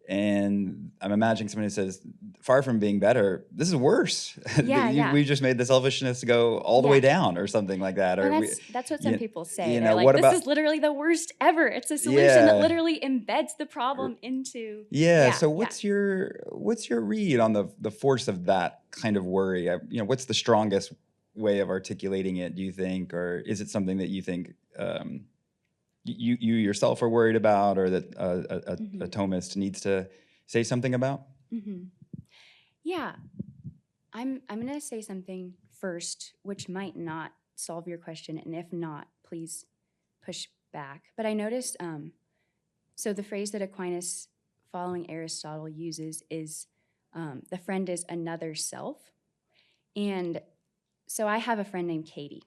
And I'm imagining someone who says, far from being better, this is worse. We just made the selfishness go all the way down or something like that. Well, Or that's what some people say. They're know, like, what this about, is literally the worst ever. It's a solution that literally embeds the problem into. So what's your read on the force of that kind of worry? What's the strongest way of articulating it, do you think? Or is it something that you think you yourself are worried about, or that a Thomist needs to say something about? Yeah, I'm going to say something first, which might not solve your question, and if not, please push back. But I noticed, so the phrase that Aquinas, following Aristotle, uses is, the friend is another self. And so I have a friend named Katie.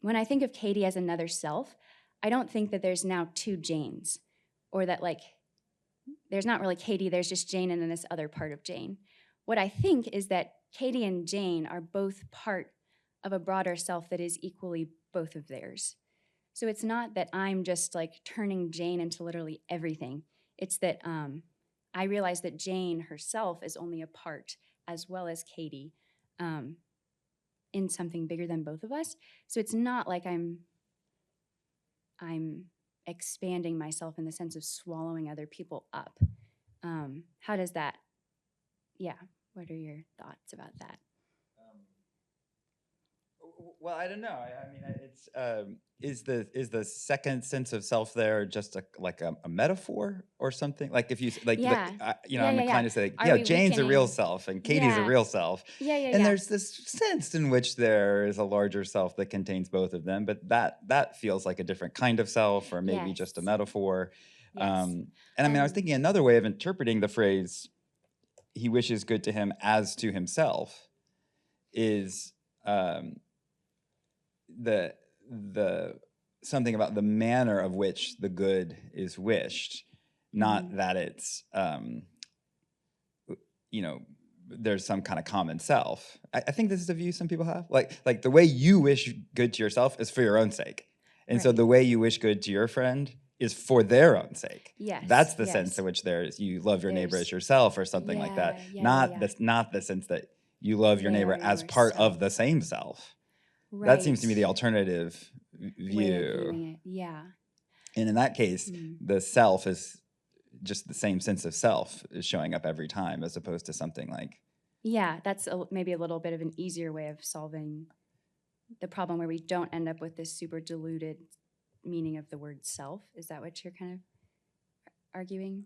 When I think of Katie as another self, I don't think that there's now two Janes, or that like, there's not really Katie, there's just Jane and then this other part of Jane. What I think is that Katie and Jane are both part of a broader self that is equally both of theirs. So it's not that I'm just like turning Jane into literally everything. It's that I realize that Jane herself is only a part, as well as Katie, in something bigger than both of us. So it's not like I'm expanding myself in the sense of swallowing other people up. How does that, what are your thoughts about that? Well, I don't know. I mean, it's is the second sense of self there just like a metaphor or something? Like if you I'm inclined to say, Jane's a real self and Katie's a real self. And there's this sense in which there is a larger self that contains both of them, but that feels like a different kind of self, or maybe just a metaphor. And I mean, I was thinking another way of interpreting the phrase, he wishes good to him as to himself, is the something about the manner of which the good is wished, not that it's there's some kind of common self. I think this is a view some people have, like the way you wish good to yourself is for your own sake, and so the way you wish good to your friend is for their own sake. That's the sense in which you love your neighbor as yourself, or something like that. Not the sense that you love your neighbor as part of the same self. That seems to me the alternative view. And in that case, the self is just the same sense of self is showing up every time, as opposed to something like... That's maybe a little bit of an easier way of solving the problem, where we don't end up with this super diluted meaning of the word self. Is that what you're kind of arguing?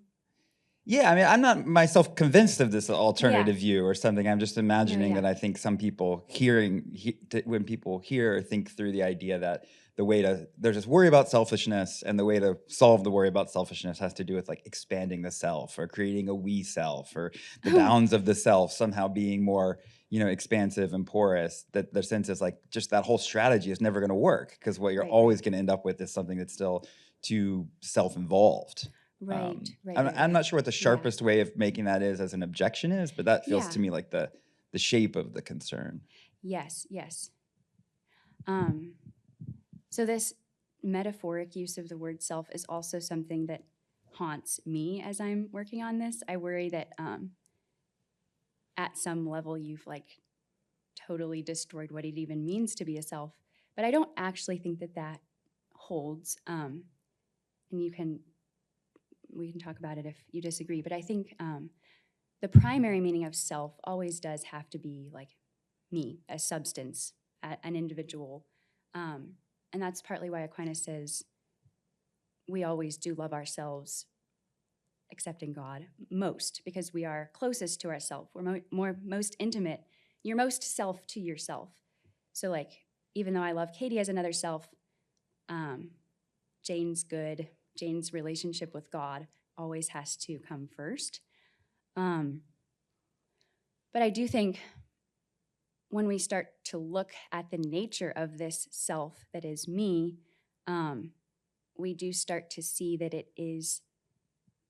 Yeah, I mean, I'm not myself convinced of this alternative view or something. I'm just imagining that I think some people when people hear or think through the idea that there's this worry about selfishness, and the way to solve the worry about selfishness has to do with like expanding the self, or creating a we self, or the bounds of the self somehow being more, expansive and porous. That the sense is like just that whole strategy is never going to work, because what you're always going to end up with is something that's still too self-involved. I'm not sure what the sharpest way of making that is as an objection is, but that feels to me like the shape of the concern. Yes. So this metaphoric use of the word self is also something that haunts me as I'm working on this. I worry that at some level you've like totally destroyed what it even means to be a self, but I don't actually think that holds. And we can talk about it if you disagree, but I think the primary meaning of self always does have to be like me, a substance, an individual. And that's partly why Aquinas says we always do love ourselves, excepting God, most, because we are closest to ourselves. We're most intimate. You're most self to yourself. So like, even though I love Katie as another self, Jane's good, Jane's relationship with God always has to come first. But I do think when we start to look at the nature of this self that is me, we do start to see that it is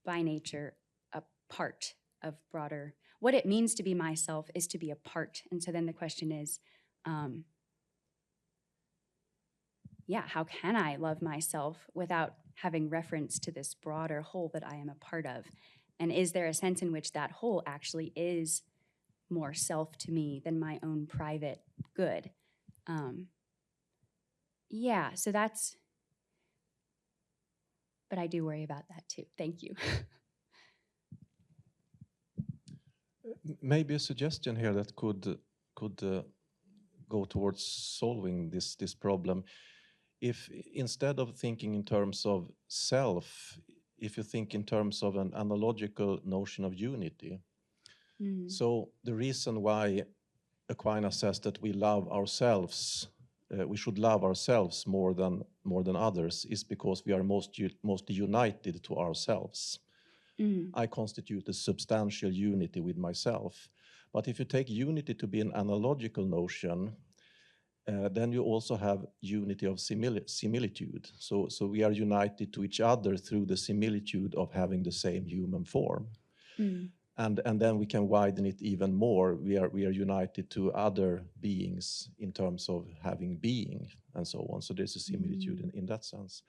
by nature a part of broader, what it means to be myself is to be a part. And so then the question is, how can I love myself without having reference to this broader whole that I am a part of? And is there a sense in which that whole actually is more self to me than my own private good? So that's, but I do worry about that too. Thank you. Maybe a suggestion here that could go towards solving this problem. If instead of thinking in terms of self, if you think in terms of an analogical notion of unity. So the reason why Aquinas says that we love ourselves, we should love ourselves more than others, is because we are most united to ourselves. I constitute a substantial unity with myself. But if you take unity to be an analogical notion, then you also have unity of similitude. So we are united to each other through the similitude of having the same human form. And then we can widen it even more. We are united to other beings in terms of having being and so on. So there's a similitude in that sense.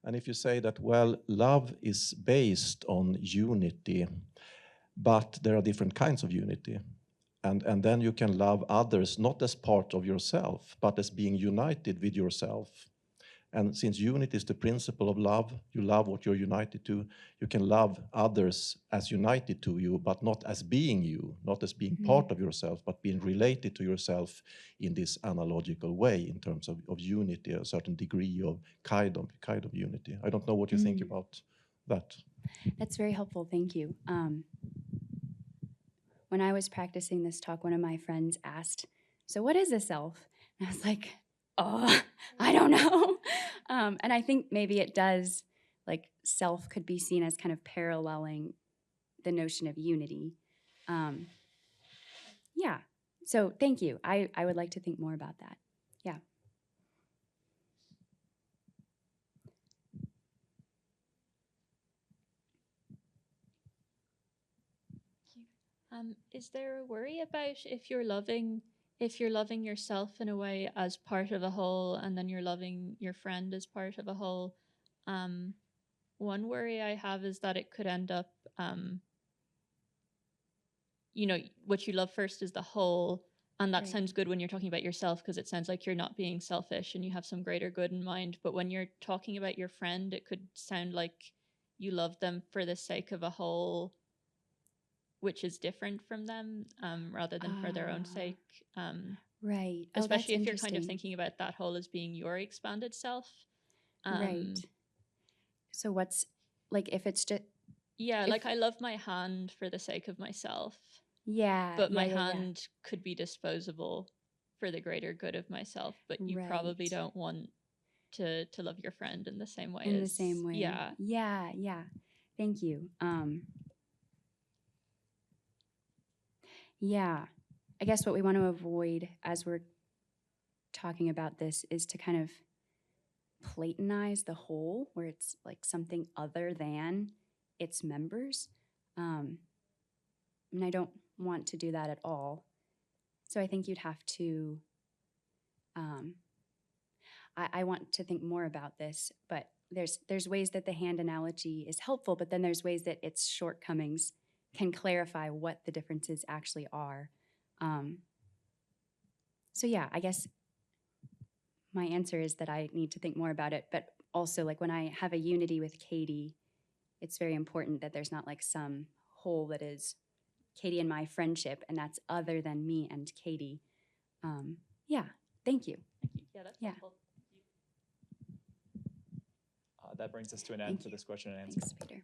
And if you say that, well, love is based on unity, but there are different kinds of unity. And then you can love others not as part of yourself, but as being united with yourself. And since unity is the principle of love, you love what you're united to. You can love others as united to you, but not as being you, not as being part of yourself, but being related to yourself in this analogical way in terms of unity, a certain degree of kind of unity. I don't know what you think about that. That's very helpful. Thank you. When I was practicing this talk, one of my friends asked, "So what is a self?" And I was like, "Oh, I don't know." And I think maybe it does, like self could be seen as kind of paralleling the notion of unity. So thank you. I would like to think more about that. Yeah. Is there a worry about if you're loving yourself in a way as part of a whole, and then you're loving your friend as part of a whole? One worry I have is that it could end up, what you love first is the whole, and that sounds good when you're talking about yourself because it sounds like you're not being selfish and you have some greater good in mind. But when you're talking about your friend, it could sound like you love them for the sake of a whole, which is different from them, rather than for their own sake. Right. Especially if you're kind of thinking about that whole as being your expanded self. Right. So what's, like, if it's just... Yeah, like I love my hand for the sake of myself. Yeah. But my hand could be disposable for the greater good of myself. But you probably don't want to love your friend in the same way. In the same way. Yeah. Yeah. Thank you. Yeah, I guess what we want to avoid as we're talking about this is to kind of Platonize the whole, where it's like something other than its members. And I don't want to do that at all. So I think you'd have to, I want to think more about this, but there's ways that the hand analogy is helpful, but then there's ways that its shortcomings can clarify what the differences actually are. So yeah, I guess my answer is that I need to think more about it, but also like when I have a unity with Katie, it's very important that there's not like some whole that is Katie and my friendship, and that's other than me and Katie. Yeah, thank you. Yeah, that's helpful. That brings us to an end to this question and answer. Thanks, Peter.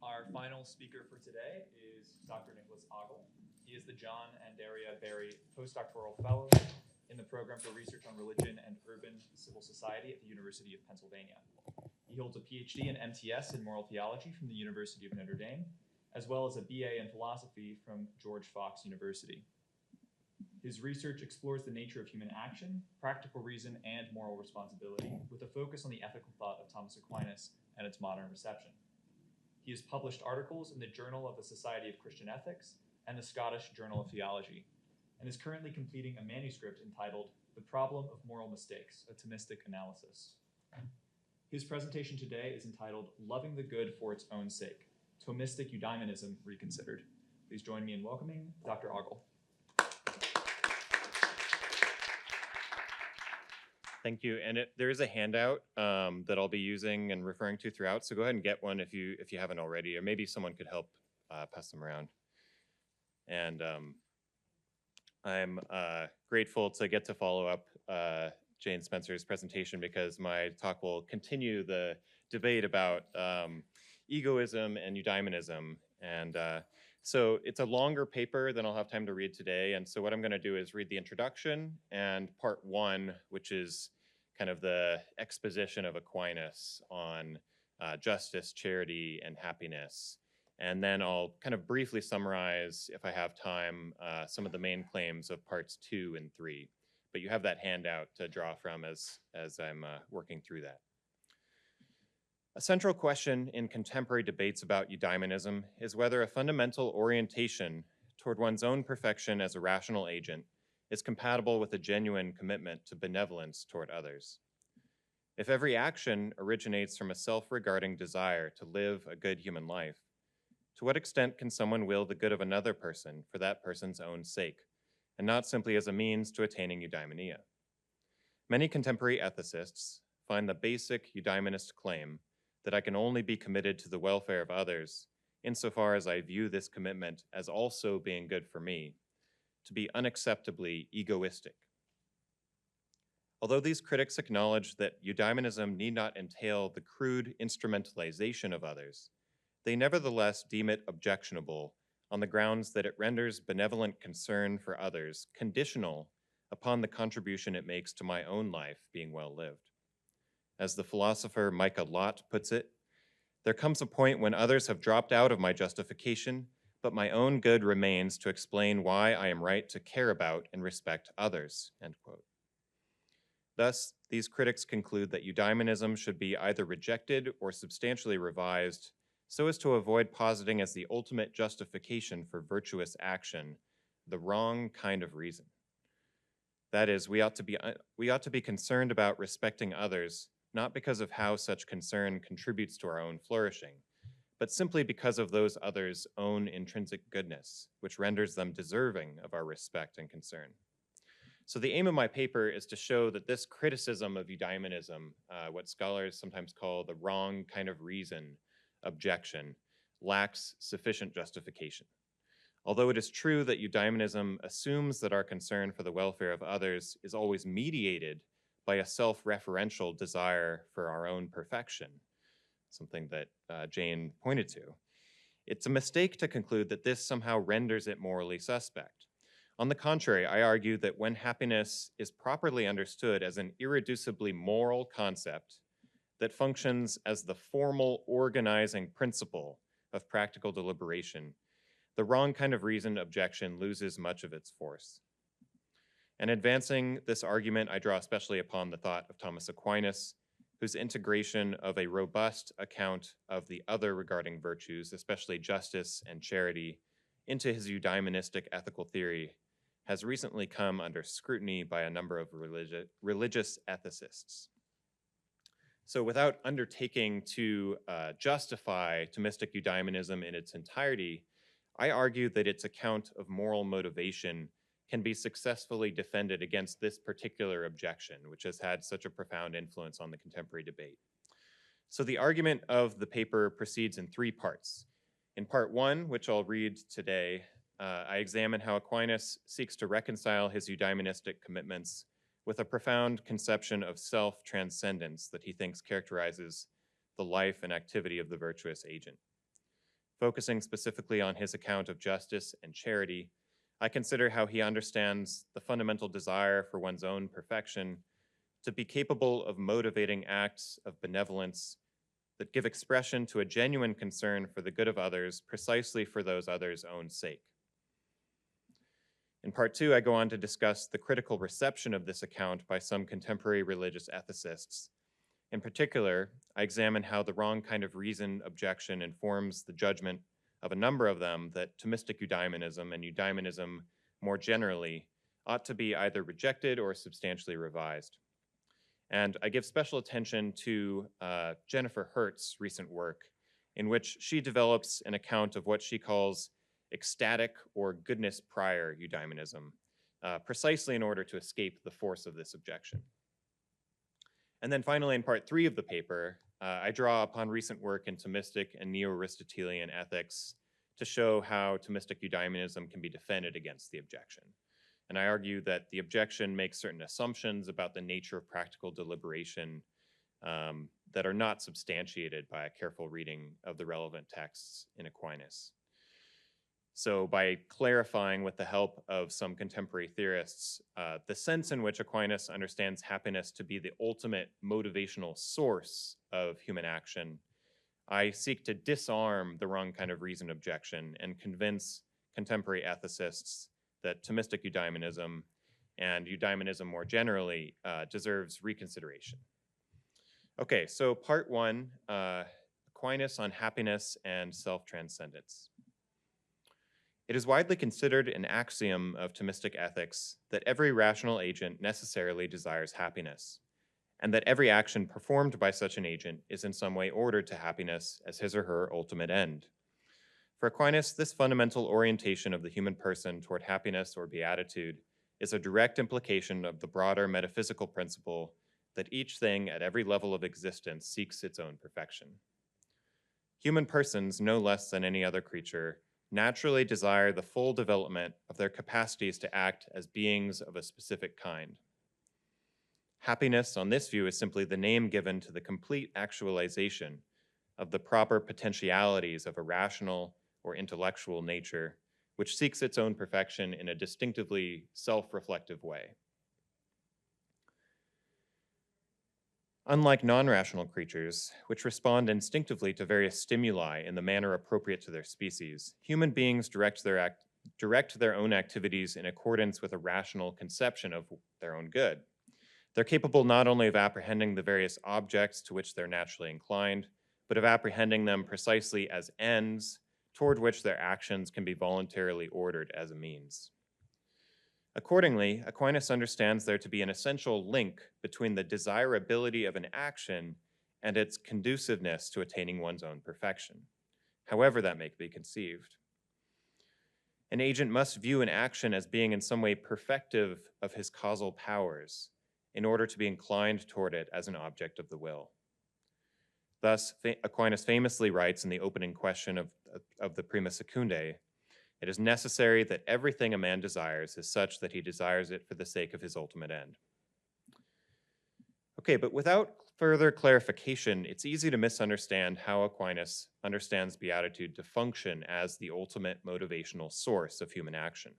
Our final speaker for today is Dr. Ogle. He is the John and Daria Berry Postdoctoral Fellow in the program for research on religion and urban civil society at the University of Pennsylvania. He holds a PhD and MTS in moral theology from the University of Notre Dame, as well as a BA in philosophy from George Fox University. His research explores the nature of human action, practical reason, and moral responsibility, with a focus on the ethical thought of Thomas Aquinas and its modern reception. He has published articles in the Journal of the Society of Christian Ethics and the Scottish Journal of Theology, and is currently completing a manuscript entitled The Problem of Moral Mistakes, a Thomistic Analysis. His presentation today is entitled Loving the Good for Its Own Sake, Thomistic Eudaimonism Reconsidered. Please join me in welcoming Dr. Ogle. Thank you. And there is a handout that I'll be using and referring to throughout. So go ahead and get one if you haven't already, or maybe someone could help pass them around. And I'm grateful to get to follow up Jane Spencer's presentation, because my talk will continue the debate about egoism and eudaimonism. And so it's a longer paper than I'll have time to read today. And so what I'm going to do is read the introduction and part one, which is kind of the exposition of Aquinas on justice, charity, and happiness. And then I'll kind of briefly summarize, if I have time, some of the main claims of parts 2 and 3. But you have that handout to draw from as I'm working through that. A central question in contemporary debates about eudaimonism is whether a fundamental orientation toward one's own perfection as a rational agent is compatible with a genuine commitment to benevolence toward others. If every action originates from a self-regarding desire to live a good human life, to what extent can someone will the good of another person for that person's own sake, and not simply as a means to attaining eudaimonia? Many contemporary ethicists find the basic eudaimonist claim that I can only be committed to the welfare of others insofar as I view this commitment as also being good for me, to be unacceptably egoistic. Although these critics acknowledge that eudaimonism need not entail the crude instrumentalization of others, they nevertheless deem it objectionable on the grounds that it renders benevolent concern for others conditional upon the contribution it makes to my own life being well lived. As the philosopher Micah Lott puts it, there comes a point when others have dropped out of my justification, but my own good remains to explain why I am right to care about and respect others, end quote. Thus, these critics conclude that eudaimonism should be either rejected or substantially revised so as to avoid positing as the ultimate justification for virtuous action the wrong kind of reason. That is, we ought to be concerned about respecting others, not because of how such concern contributes to our own flourishing, but simply because of those others' own intrinsic goodness, which renders them deserving of our respect and concern. So the aim of my paper is to show that this criticism of eudaimonism, what scholars sometimes call the wrong kind of reason objection, lacks sufficient justification. Although it is true that eudaimonism assumes that our concern for the welfare of others is always mediated by a self-referential desire for our own perfection, something that Jane pointed to, it's a mistake to conclude that this somehow renders it morally suspect. On the contrary, I argue that when happiness is properly understood as an irreducibly moral concept that functions as the formal organizing principle of practical deliberation, the wrong kind of reasoned objection loses much of its force. In advancing this argument, I draw especially upon the thought of Thomas Aquinas, whose integration of a robust account of the other regarding virtues, especially justice and charity, into his eudaimonistic ethical theory has recently come under scrutiny by a number of religious ethicists. So without undertaking to justify Thomistic eudaimonism in its entirety, I argue that its account of moral motivation can be successfully defended against this particular objection, which has had such a profound influence on the contemporary debate. So the argument of the paper proceeds in 3 parts. In part 1, which I'll read today, I examine how Aquinas seeks to reconcile his eudaimonistic commitments with a profound conception of self-transcendence that he thinks characterizes the life and activity of the virtuous agent. Focusing specifically on his account of justice and charity, I consider how he understands the fundamental desire for one's own perfection to be capable of motivating acts of benevolence that give expression to a genuine concern for the good of others precisely for those others' own sake. In part 2, I go on to discuss the critical reception of this account by some contemporary religious ethicists. In particular, I examine how the wrong kind of reason objection informs the judgment of a number of them that Thomistic Eudaimonism and Eudaimonism more generally ought to be either rejected or substantially revised. And I give special attention to Jennifer Hurt's recent work, in which she develops an account of what she calls ecstatic or goodness prior Eudaimonism, precisely in order to escape the force of this objection. And then finally, in part 3 of the paper, I draw upon recent work in Thomistic and Neo-Aristotelian ethics to show how Thomistic Eudaimonism can be defended against the objection. And I argue that the objection makes certain assumptions about the nature of practical deliberation that are not substantiated by a careful reading of the relevant texts in Aquinas. So by clarifying with the help of some contemporary theorists, the sense in which Aquinas understands happiness to be the ultimate motivational source of human action, I seek to disarm the wrong kind of reason objection and convince contemporary ethicists that Thomistic Eudaimonism and Eudaimonism more generally deserves reconsideration. Okay, so part 1, Aquinas on happiness and self-transcendence. It is widely considered an axiom of Thomistic ethics that every rational agent necessarily desires happiness, and that every action performed by such an agent is in some way ordered to happiness as his or her ultimate end. For Aquinas, this fundamental orientation of the human person toward happiness or beatitude is a direct implication of the broader metaphysical principle that each thing at every level of existence seeks its own perfection. Human persons, no less than any other creature, naturally desire the full development of their capacities to act as beings of a specific kind. Happiness, on this view, is simply the name given to the complete actualization of the proper potentialities of a rational or intellectual nature, which seeks its own perfection in a distinctively self-reflective way. Unlike non-rational creatures, which respond instinctively to various stimuli in the manner appropriate to their species, human beings direct their own activities in accordance with a rational conception of their own good. They're capable not only of apprehending the various objects to which they're naturally inclined, but of apprehending them precisely as ends toward which their actions can be voluntarily ordered as a means. Accordingly, Aquinas understands there to be an essential link between the desirability of an action and its conduciveness to attaining one's own perfection, however that may be conceived. An agent must view an action as being in some way perfective of his causal powers in order to be inclined toward it as an object of the will. Thus, Aquinas famously writes in the opening question of the Prima Secundae, "It is necessary that everything a man desires is such that he desires it for the sake of his ultimate end." Okay, but without further clarification, it's easy to misunderstand how Aquinas understands beatitude to function as the ultimate motivational source of human action.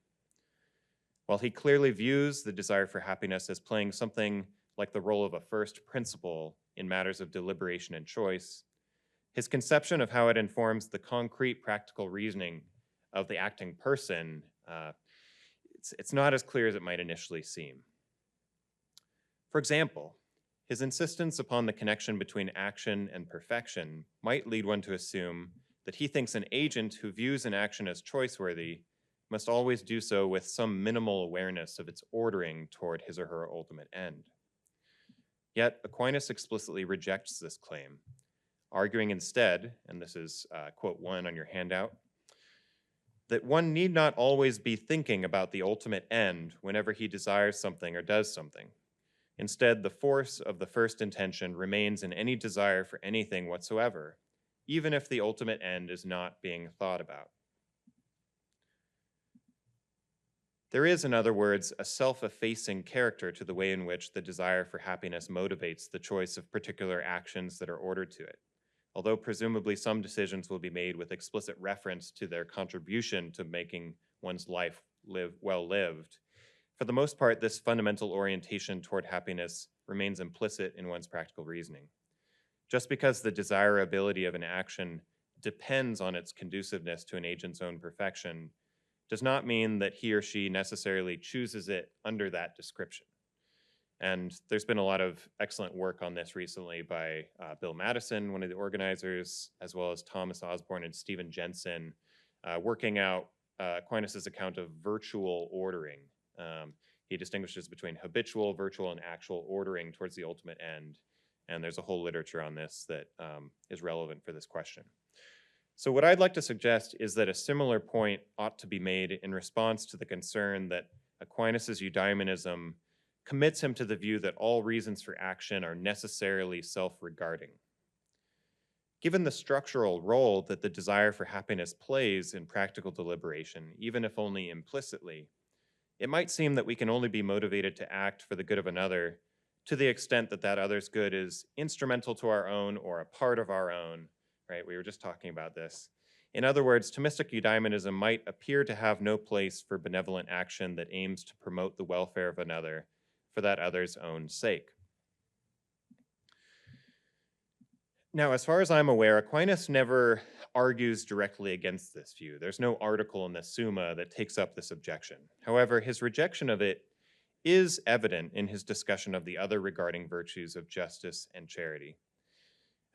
While he clearly views the desire for happiness as playing something like the role of a first principle in matters of deliberation and choice, his conception of how it informs the concrete practical reasoning of the acting person, it's not as clear as it might initially seem. For example, his insistence upon the connection between action and perfection might lead one to assume that he thinks an agent who views an action as choice-worthy must always do so with some minimal awareness of its ordering toward his or her ultimate end. Yet Aquinas explicitly rejects this claim, arguing instead, and this is quote 1 on your handout, that one need not always be thinking about the ultimate end whenever he desires something or does something. Instead, the force of the first intention remains in any desire for anything whatsoever, even if the ultimate end is not being thought about. There is, in other words, a self-effacing character to the way in which the desire for happiness motivates the choice of particular actions that are ordered to it, although presumably some decisions will be made with explicit reference to their contribution to making one's life well lived, for the most part, this fundamental orientation toward happiness remains implicit in one's practical reasoning. Just because the desirability of an action depends on its conduciveness to an agent's own perfection does not mean that he or she necessarily chooses it under that description. And there's been a lot of excellent work on this recently by Bill Madison, one of the organizers, as well as Thomas Osborne and Stephen Jensen, working out Aquinas' account of virtual ordering. He distinguishes between habitual, virtual, and actual ordering towards the ultimate end. And there's a whole literature on this that is relevant for this question. So what I'd like to suggest is that a similar point ought to be made in response to the concern that Aquinas' Eudaimonism commits him to the view that all reasons for action are necessarily self-regarding. Given the structural role that the desire for happiness plays in practical deliberation, even if only implicitly, it might seem that we can only be motivated to act for the good of another to the extent that that other's good is instrumental to our own or a part of our own, right? We were just talking about this. In other words, Thomistic Eudaimonism might appear to have no place for benevolent action that aims to promote the welfare of another for that other's own sake. Now, as far as I'm aware, Aquinas never argues directly against this view. There's no article in the Summa that takes up this objection. However, his rejection of it is evident in his discussion of the other regarding virtues of justice and charity.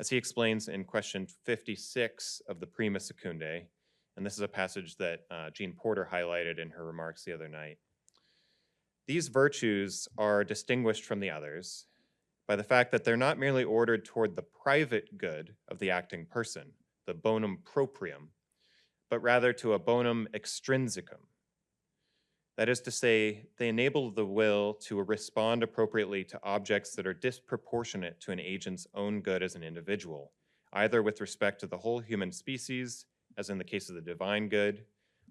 As he explains in question 56 of the Prima Secundae, and this is a passage that Jean Porter highlighted in her remarks the other night. These virtues are distinguished from the others by the fact that they're not merely ordered toward the private good of the acting person, the bonum proprium, but rather to a bonum extrinsicum. That is to say, they enable the will to respond appropriately to objects that are disproportionate to an agent's own good as an individual, either with respect to the whole human species, as in the case of the divine good,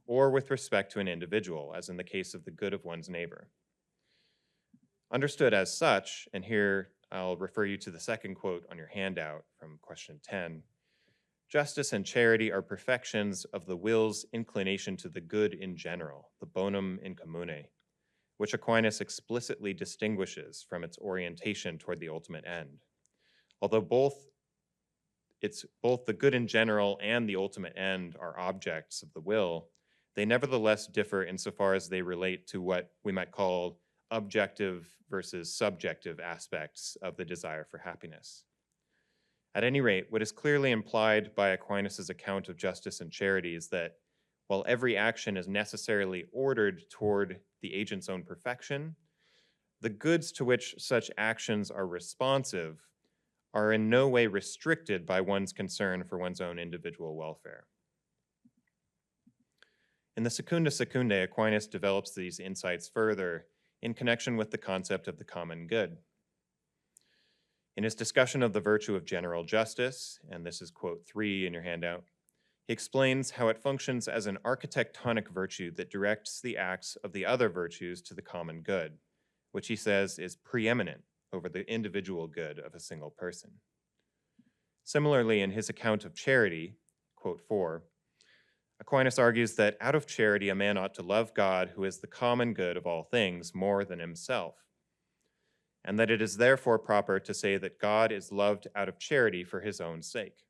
or with respect to an individual, as in the case of the good of one's neighbor. Understood as such, and here I'll refer you to the second quote on your handout from question 10, justice and charity are perfections of the will's inclination to the good in general, the bonum in commune, which Aquinas explicitly distinguishes from its orientation toward the ultimate end. Although both the good in general and the ultimate end are objects of the will, they nevertheless differ insofar as they relate to what we might call objective versus subjective aspects of the desire for happiness. At any rate, what is clearly implied by Aquinas' account of justice and charity is that while every action is necessarily ordered toward the agent's own perfection, the goods to which such actions are responsive are in no way restricted by one's concern for one's own individual welfare. In the Secunda Secundae, Aquinas develops these insights further in connection with the concept of the common good. In his discussion of the virtue of general justice, and this is quote 3 in your handout, he explains how it functions as an architectonic virtue that directs the acts of the other virtues to the common good, which he says is preeminent over the individual good of a single person. Similarly, in his account of charity, quote 4, Aquinas argues that out of charity a man ought to love God, who is the common good of all things, more than himself, and that it is therefore proper to say that God is loved out of charity for his own sake.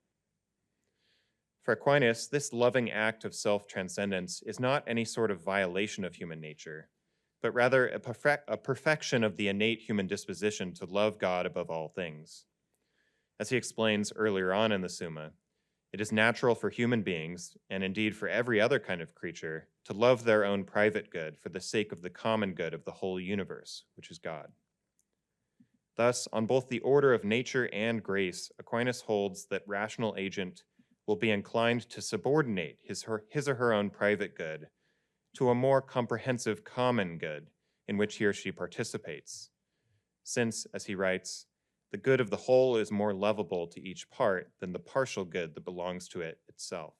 For Aquinas, this loving act of self-transcendence is not any sort of violation of human nature, but rather a perfection of the innate human disposition to love God above all things. As he explains earlier on in the Summa, it is natural for human beings, and indeed for every other kind of creature, to love their own private good for the sake of the common good of the whole universe, which is God. Thus, on both the order of nature and grace, Aquinas holds that rational agent will be inclined to subordinate his or her own private good to a more comprehensive common good in which he or she participates, since, as he writes, the good of the whole is more lovable to each part than the partial good that belongs to it itself.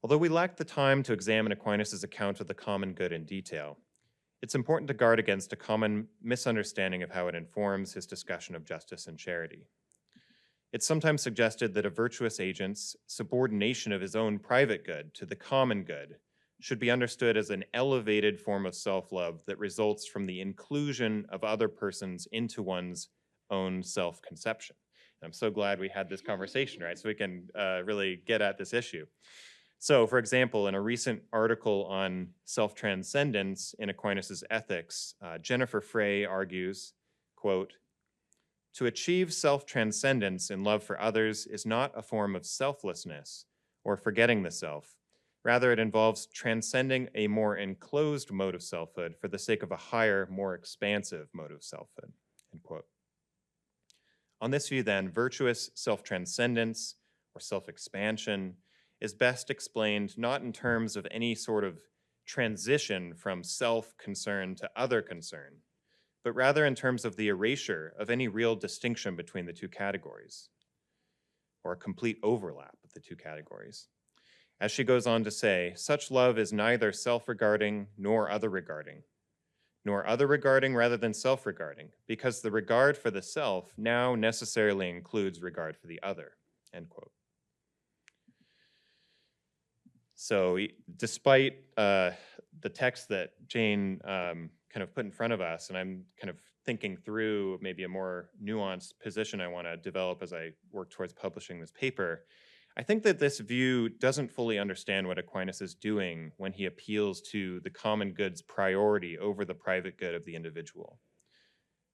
Although we lack the time to examine Aquinas' account of the common good in detail, it's important to guard against a common misunderstanding of how it informs his discussion of justice and charity. It's sometimes suggested that a virtuous agent's subordination of his own private good to the common good should be understood as an elevated form of self-love that results from the inclusion of other persons into one's own self-conception. I'm so glad we had this conversation, right? So we can really get at this issue. So, for example, in a recent article on self-transcendence in Aquinas' Ethics, Jennifer Frey argues, quote, "To achieve self-transcendence in love for others is not a form of selflessness or forgetting the self. Rather, it involves transcending a more enclosed mode of selfhood for the sake of a higher, more expansive mode of selfhood," end quote. On this view, then, virtuous self-transcendence or self-expansion is best explained not in terms of any sort of transition from self-concern to other concern, but rather in terms of the erasure of any real distinction between the two categories, or a complete overlap of the two categories. As she goes on to say, such love is neither self-regarding nor other-regarding rather than self-regarding, because the regard for the self now necessarily includes regard for the other, end quote. So despite the text that Jane kind of put in front of us, and I'm kind of thinking through maybe a more nuanced position I want to develop as I work towards publishing this paper, I think that this view doesn't fully understand what Aquinas is doing when he appeals to the common good's priority over the private good of the individual.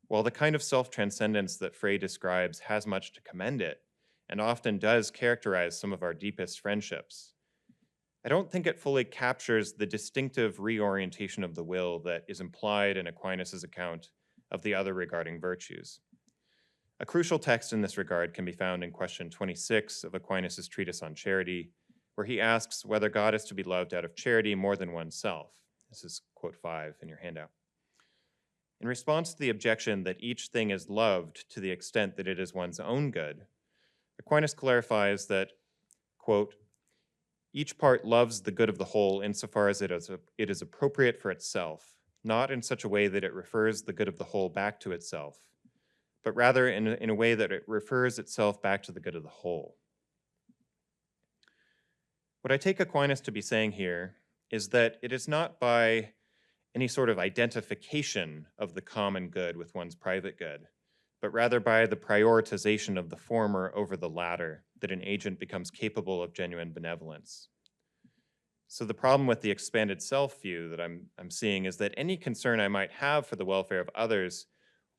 While the kind of self-transcendence that Frey describes has much to commend it, and often does characterize some of our deepest friendships, I don't think it fully captures the distinctive reorientation of the will that is implied in Aquinas' account of the other regarding virtues. A crucial text in this regard can be found in question 26 of Aquinas' treatise on charity, where he asks whether God is to be loved out of charity more than oneself. This is quote 5 in your handout. In response to the objection that each thing is loved to the extent that it is one's own good, Aquinas clarifies that, quote, "Each part loves the good of the whole insofar as it is appropriate for itself, not in such a way that it refers the good of the whole back to itself, but rather in a way that it refers itself back to the good of the whole." What I take Aquinas to be saying here is that it is not by any sort of identification of the common good with one's private good, but rather by the prioritization of the former over the latter that an agent becomes capable of genuine benevolence. So the problem with the expanded self view that I'm seeing is that any concern I might have for the welfare of others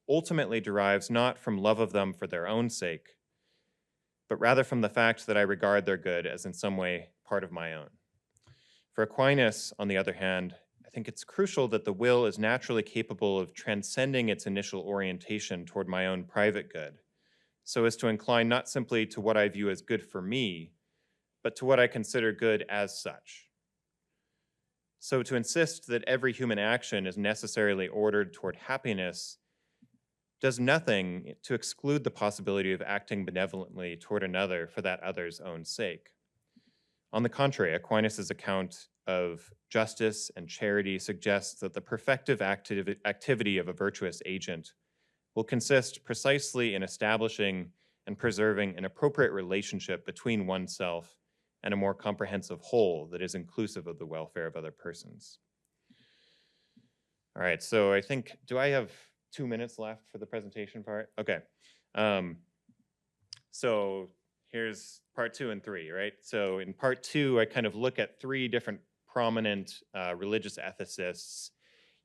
ultimately derives not from love of them for their own sake, but rather from the fact that I regard their good as in some way part of my own. For Aquinas, on the other hand, I think it's crucial that the will is naturally capable of transcending its initial orientation toward my own private good, so as to incline not simply to what I view as good for me, but to what I consider good as such. So to insist that every human action is necessarily ordered toward happiness does nothing to exclude the possibility of acting benevolently toward another for that other's own sake. On the contrary, Aquinas' account of justice and charity suggests that the perfective activity of a virtuous agent will consist precisely in establishing and preserving an appropriate relationship between oneself and a more comprehensive whole that is inclusive of the welfare of other persons. All right, so I think, do I have 2 minutes left for the presentation part? Okay. So here's part 2 and 3, right? So in part 2, I kind of look at 3 different prominent religious ethicists,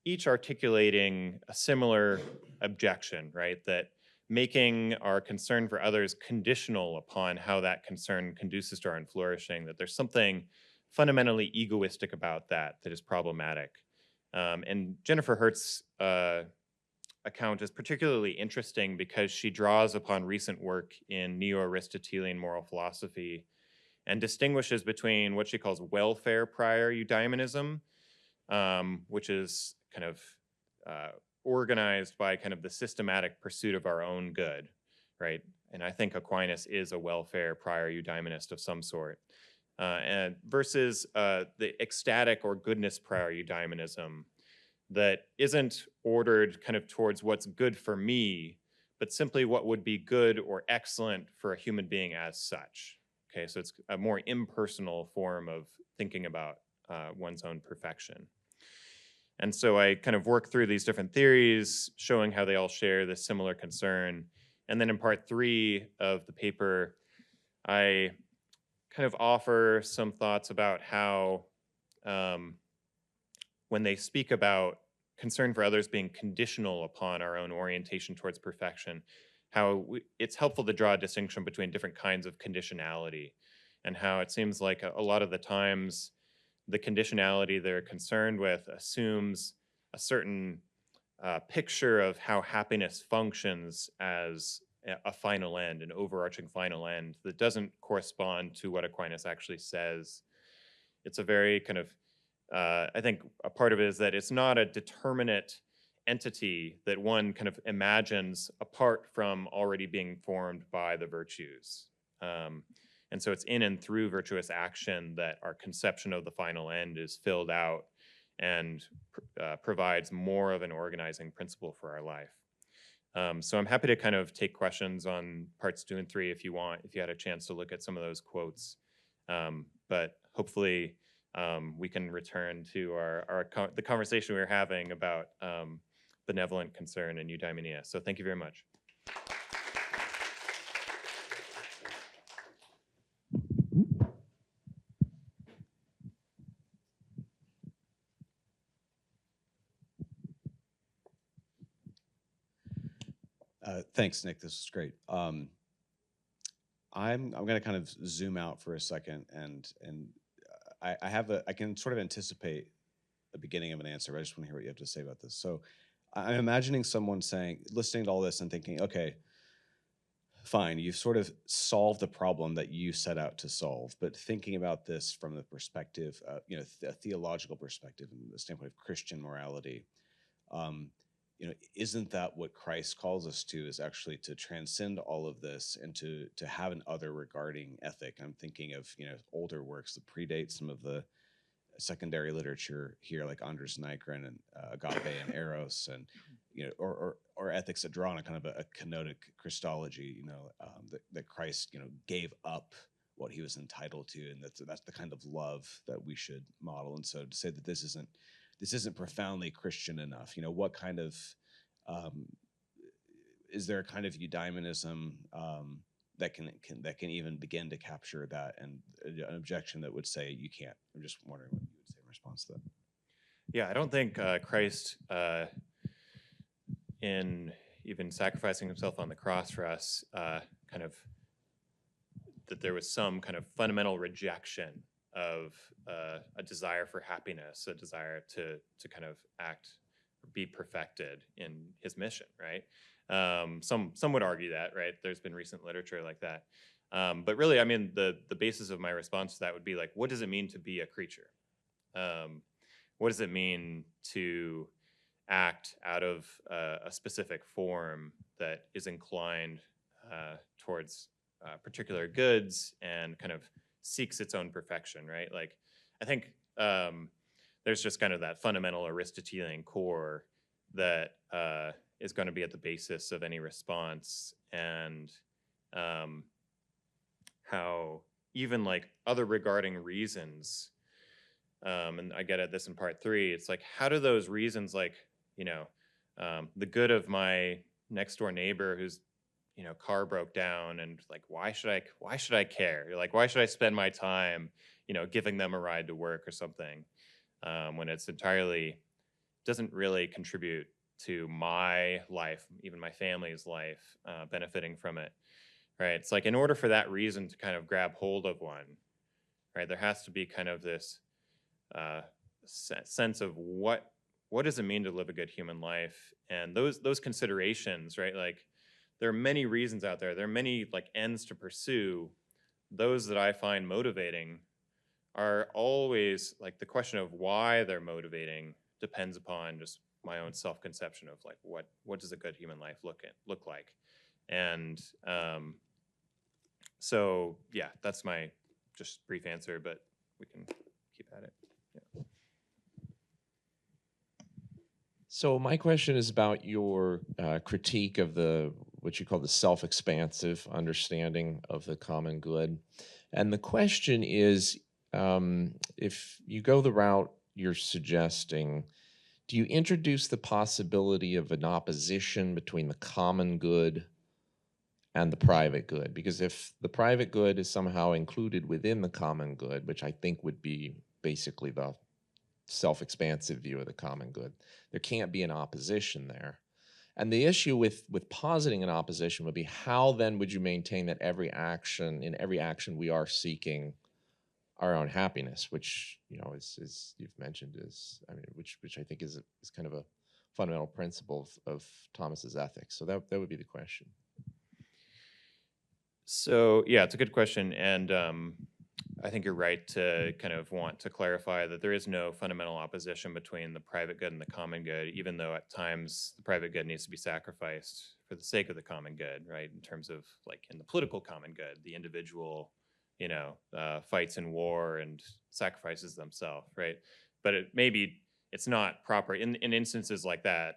each articulating a similar objection, right? That making our concern for others conditional upon how that concern conduces to our own flourishing, that there's something fundamentally egoistic about that that is problematic. And Jennifer Hertz's account is particularly interesting because she draws upon recent work in neo-Aristotelian moral philosophy and distinguishes between what she calls welfare prior eudaimonism, which is kind of organized by kind of the systematic pursuit of our own good, right? And I think Aquinas is a welfare prior eudaimonist of some sort. And versus the ecstatic or goodness prior eudaimonism that isn't ordered kind of towards what's good for me, but simply what would be good or excellent for a human being as such. Okay, so it's a more impersonal form of thinking about one's own perfection. And so I kind of work through these different theories, showing how they all share this similar concern. And then in part 3 of the paper, I kind of offer some thoughts about how when they speak about concern for others being conditional upon our own orientation towards perfection, how it's helpful to draw a distinction between different kinds of conditionality, and how it seems like a lot of the times the conditionality they're concerned with assumes a certain picture of how happiness functions as a final end, an overarching final end that doesn't correspond to what Aquinas actually says. It's a very kind of, I think a part of it is that it's not a determinate entity that one kind of imagines apart from already being formed by the virtues. And so it's in and through virtuous action that our conception of the final end is filled out and provides more of an organizing principle for our life. So I'm happy to kind of take questions on parts 2 and 3 if you want, if you had a chance to look at some of those quotes. But hopefully we can return to the conversation we were having about benevolent concern and eudaimonia. So thank you very much. Thanks, Nick. This is great. I'm going to kind of zoom out for a second, and I can sort of anticipate the beginning of an answer, but I just want to hear what you have to say about this. So I'm imagining someone listening to all this and thinking, okay, fine, you've sort of solved the problem that you set out to solve, but thinking about this from the perspective, a theological perspective, and the standpoint of Christian morality, isn't that what Christ calls us to, is actually to transcend all of this and to have an other regarding ethic? I'm thinking of, older works that predate some of the secondary literature here, like Andres Nygren and Agape and Eros, and, or ethics that draw on a kind of a kenotic Christology, that Christ, gave up what he was entitled to, and that's the kind of love that we should model. And so to say that this isn't profoundly Christian enough. What kind of, is there a kind of eudaimonism that can even begin to capture that, and an objection that would say you can't? I'm just wondering what you would say in response to that. Yeah, I don't think Christ, in even sacrificing himself on the cross for us, kind of, that there was some kind of fundamental rejection of a desire for happiness, a desire to kind of act, be perfected in his mission, right? Some would argue that, right? There's been recent literature like that. But really, I mean, the basis of my response to that would be like, what does it mean to be a creature? What does it mean to act out of a specific form that is inclined towards particular goods and kind of seeks its own perfection, right? Like, I think there's just kind of that fundamental Aristotelian core that is going to be at the basis of any response, and how even like other regarding reasons, and I get at this in part 3, it's like, how do those reasons, like, the good of my next door neighbor whose car broke down, and like, why should I care? Like, why should I spend my time, giving them a ride to work or something, when it's entirely doesn't really contribute to my life, even my family's life, benefiting from it, right? It's like, in order for that reason to kind of grab hold of one, right, there has to be kind of this sense of what does it mean to live a good human life, and those considerations, right? Like, there are many reasons out there. There are many like ends to pursue. Those that I find motivating are always like, the question of why they're motivating depends upon just my own self-conception of like, what does a good human life look like? And so yeah, that's my just brief answer, but we can keep at it. Yeah. So my question is about your critique of the what you call the self-expansive understanding of the common good. And the question is, if you go the route you're suggesting, do you introduce the possibility of an opposition between the common good and the private good? Because if the private good is somehow included within the common good, which I think would be basically the self-expansive view of the common good, there can't be an opposition there. And the issue with positing an opposition would be, how then would you maintain that in every action we are seeking our own happiness, which, you know, is you've mentioned, is, I mean, which I think is kind of a fundamental principle of Thomas's ethics. So that would be the question. So yeah, it's a good question, and I think you're right to kind of want to clarify that there is no fundamental opposition between the private good and the common good, even though at times the private good needs to be sacrificed for the sake of the common good, right? In terms of, like, in the political common good, the individual, you know, fights in war and sacrifices themselves, right? But it's not proper in instances like that.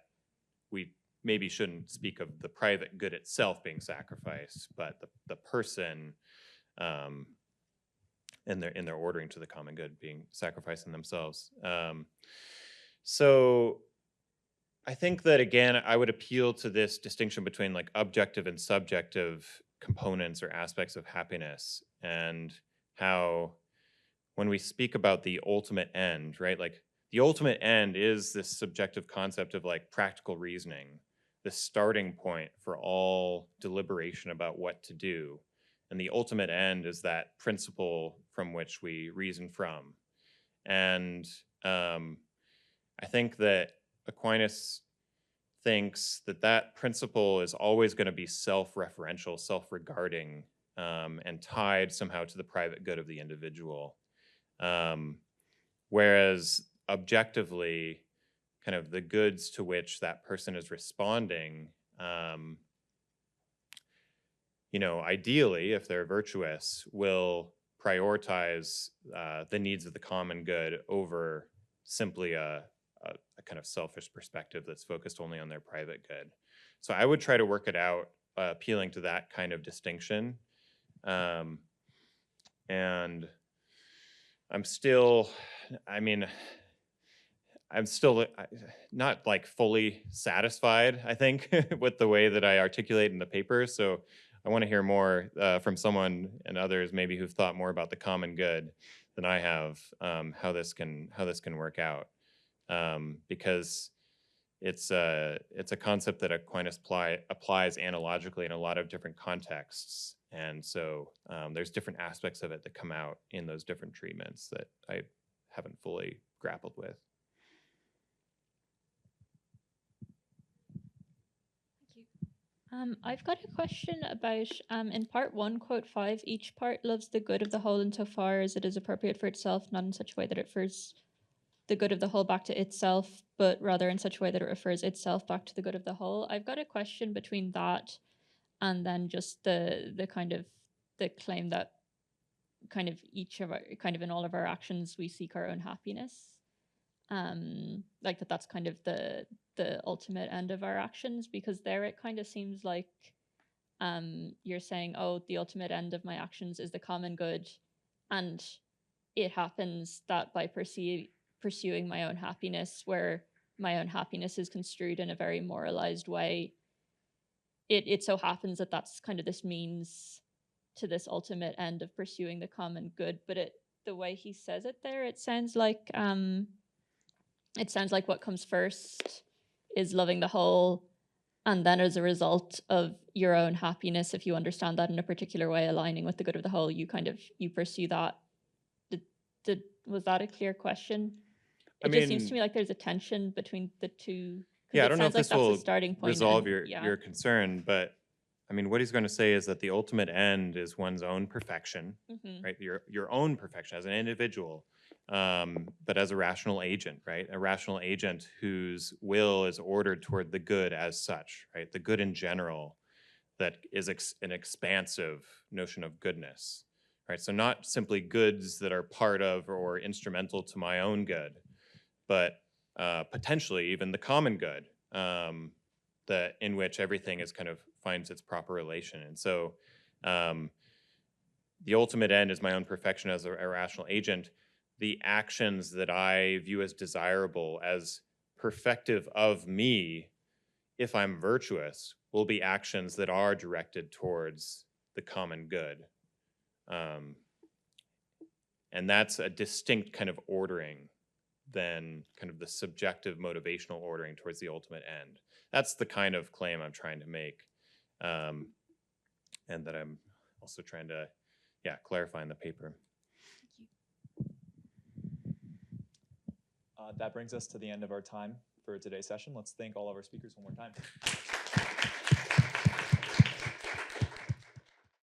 We maybe shouldn't speak of the private good itself being sacrificed, but the person in their ordering to the common good being sacrificing themselves. So I think that, again, I would appeal to this distinction between, like, objective and subjective components or aspects of happiness, and how when we speak about the ultimate end, right, like, the ultimate end is this subjective concept of, like, practical reasoning, the starting point for all deliberation about what to do. And the ultimate end is that principle from which we reason from. And I think that Aquinas thinks that that principle is always going to be self-referential, self-regarding, and tied somehow to the private good of the individual. Whereas objectively, kind of the goods to which that person is responding, you know, ideally, if they're virtuous, will prioritize the needs of the common good over simply a kind of selfish perspective that's focused only on their private good. So I would try to work it out, appealing to that kind of distinction. And I'm still not, like, fully satisfied, I think, with the way that I articulate in the paper. So I want to hear more from someone and others maybe who've thought more about the common good than I have, how this can work out, because it's a concept that Aquinas applies analogically in a lot of different contexts, and so there's different aspects of it that come out in those different treatments that I haven't fully grappled with. I've got a question about, in part 1, quote 5, each part loves the good of the whole insofar as it is appropriate for itself, not in such a way that it refers the good of the whole back to itself, but rather in such a way that it refers itself back to the good of the whole. I've got a question between that and then just the kind of the claim that kind of each of our, kind of in all of our actions, we seek our own happiness. Like that's kind of the ultimate end of our actions, because there it kind of seems like you're saying, oh, the ultimate end of my actions is the common good, and it happens that by pursuing my own happiness, where my own happiness is construed in a very moralized way, it so happens that that's kind of this means to this ultimate end of pursuing the common good. But the way he says it there, it sounds like what comes first is loving the whole, and then as a result of your own happiness, if you understand that in a particular way, aligning with the good of the whole, you pursue that. Was that a clear question? It just seems to me like there's a tension between the two. Yeah, I don't know if this will resolve your your concern, but I mean, what he's going to say is that the ultimate end is one's own perfection, right? Your own perfection as an individual, but as a rational agent, right? A rational agent whose will is ordered toward the good as such, right? The good in general, that is an expansive notion of goodness, right? So not simply goods that are part of or instrumental to my own good, but potentially even the common good, in which everything is kind of finds its proper relation. And so the ultimate end is my own perfection as a rational agent. The actions that I view as desirable, as perfective of me, if I'm virtuous, will be actions that are directed towards the common good. And that's a distinct kind of ordering than kind of the subjective motivational ordering towards the ultimate end. That's the kind of claim I'm trying to make, and that I'm also trying to, clarify in the paper. That brings us to the end of our time for today's session. Let's thank all of our speakers one more time.